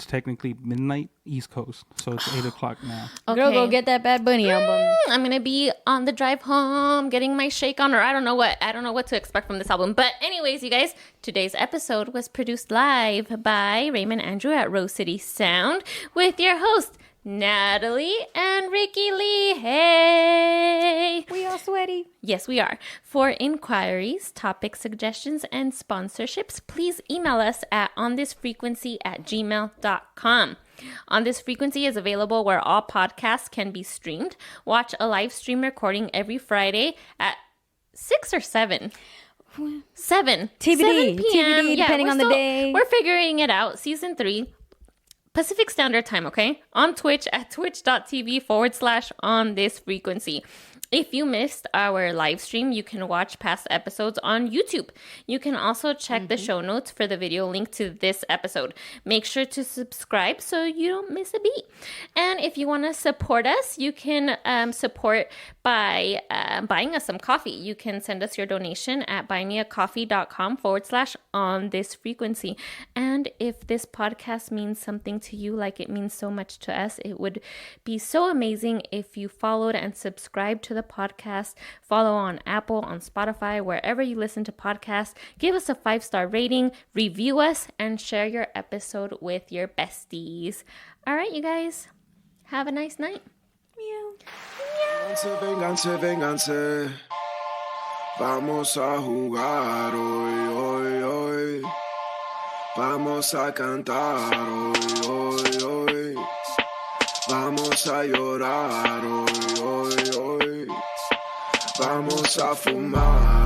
technically midnight East Coast, so it's 8:00 now. Okay. Girl, go get that Bad Bunny album. I'm gonna be on the drive home getting my shake on, or I don't know what to expect from this album. But anyways, you guys, today's episode was produced live by Raymond Andrew at Rose City Sound with your host Natalie and Rickie Lee. Hey, We all sweaty. yes, we are. For inquiries, topic suggestions, and sponsorships, please email us at onthisfrequency@gmail.com. On This Frequency is available where all podcasts can be streamed. Watch a live stream recording every Friday at 6 or 7. 7. TBD, 7 p.m. depending on the day. We're figuring it out. Season 3. Pacific Standard Time, okay? On Twitch at twitch.tv/onthisfrequency. If you missed our live stream, you can watch past episodes on YouTube. You can also check the show notes for the video link to this episode. Make sure to subscribe so you don't miss a beat. And if you want to support us, you can support by buying us some coffee. You can send us your donation at buymeacoffee.com/onthisfrequency. And if this podcast means something to you like it means so much to us, it would be so amazing if you followed and subscribed to the podcast. Follow on Apple, on Spotify, wherever you listen to podcasts. Give us a 5-star rating, review us, and share your episode with your besties. All right, you guys, have a nice night. Meow. Vénganse, vénganse. Vamos a jugar hoy, hoy, hoy. Vamos a cantar hoy, hoy, hoy. Vamos a llorar hoy, hoy, hoy. Vamos a fumar.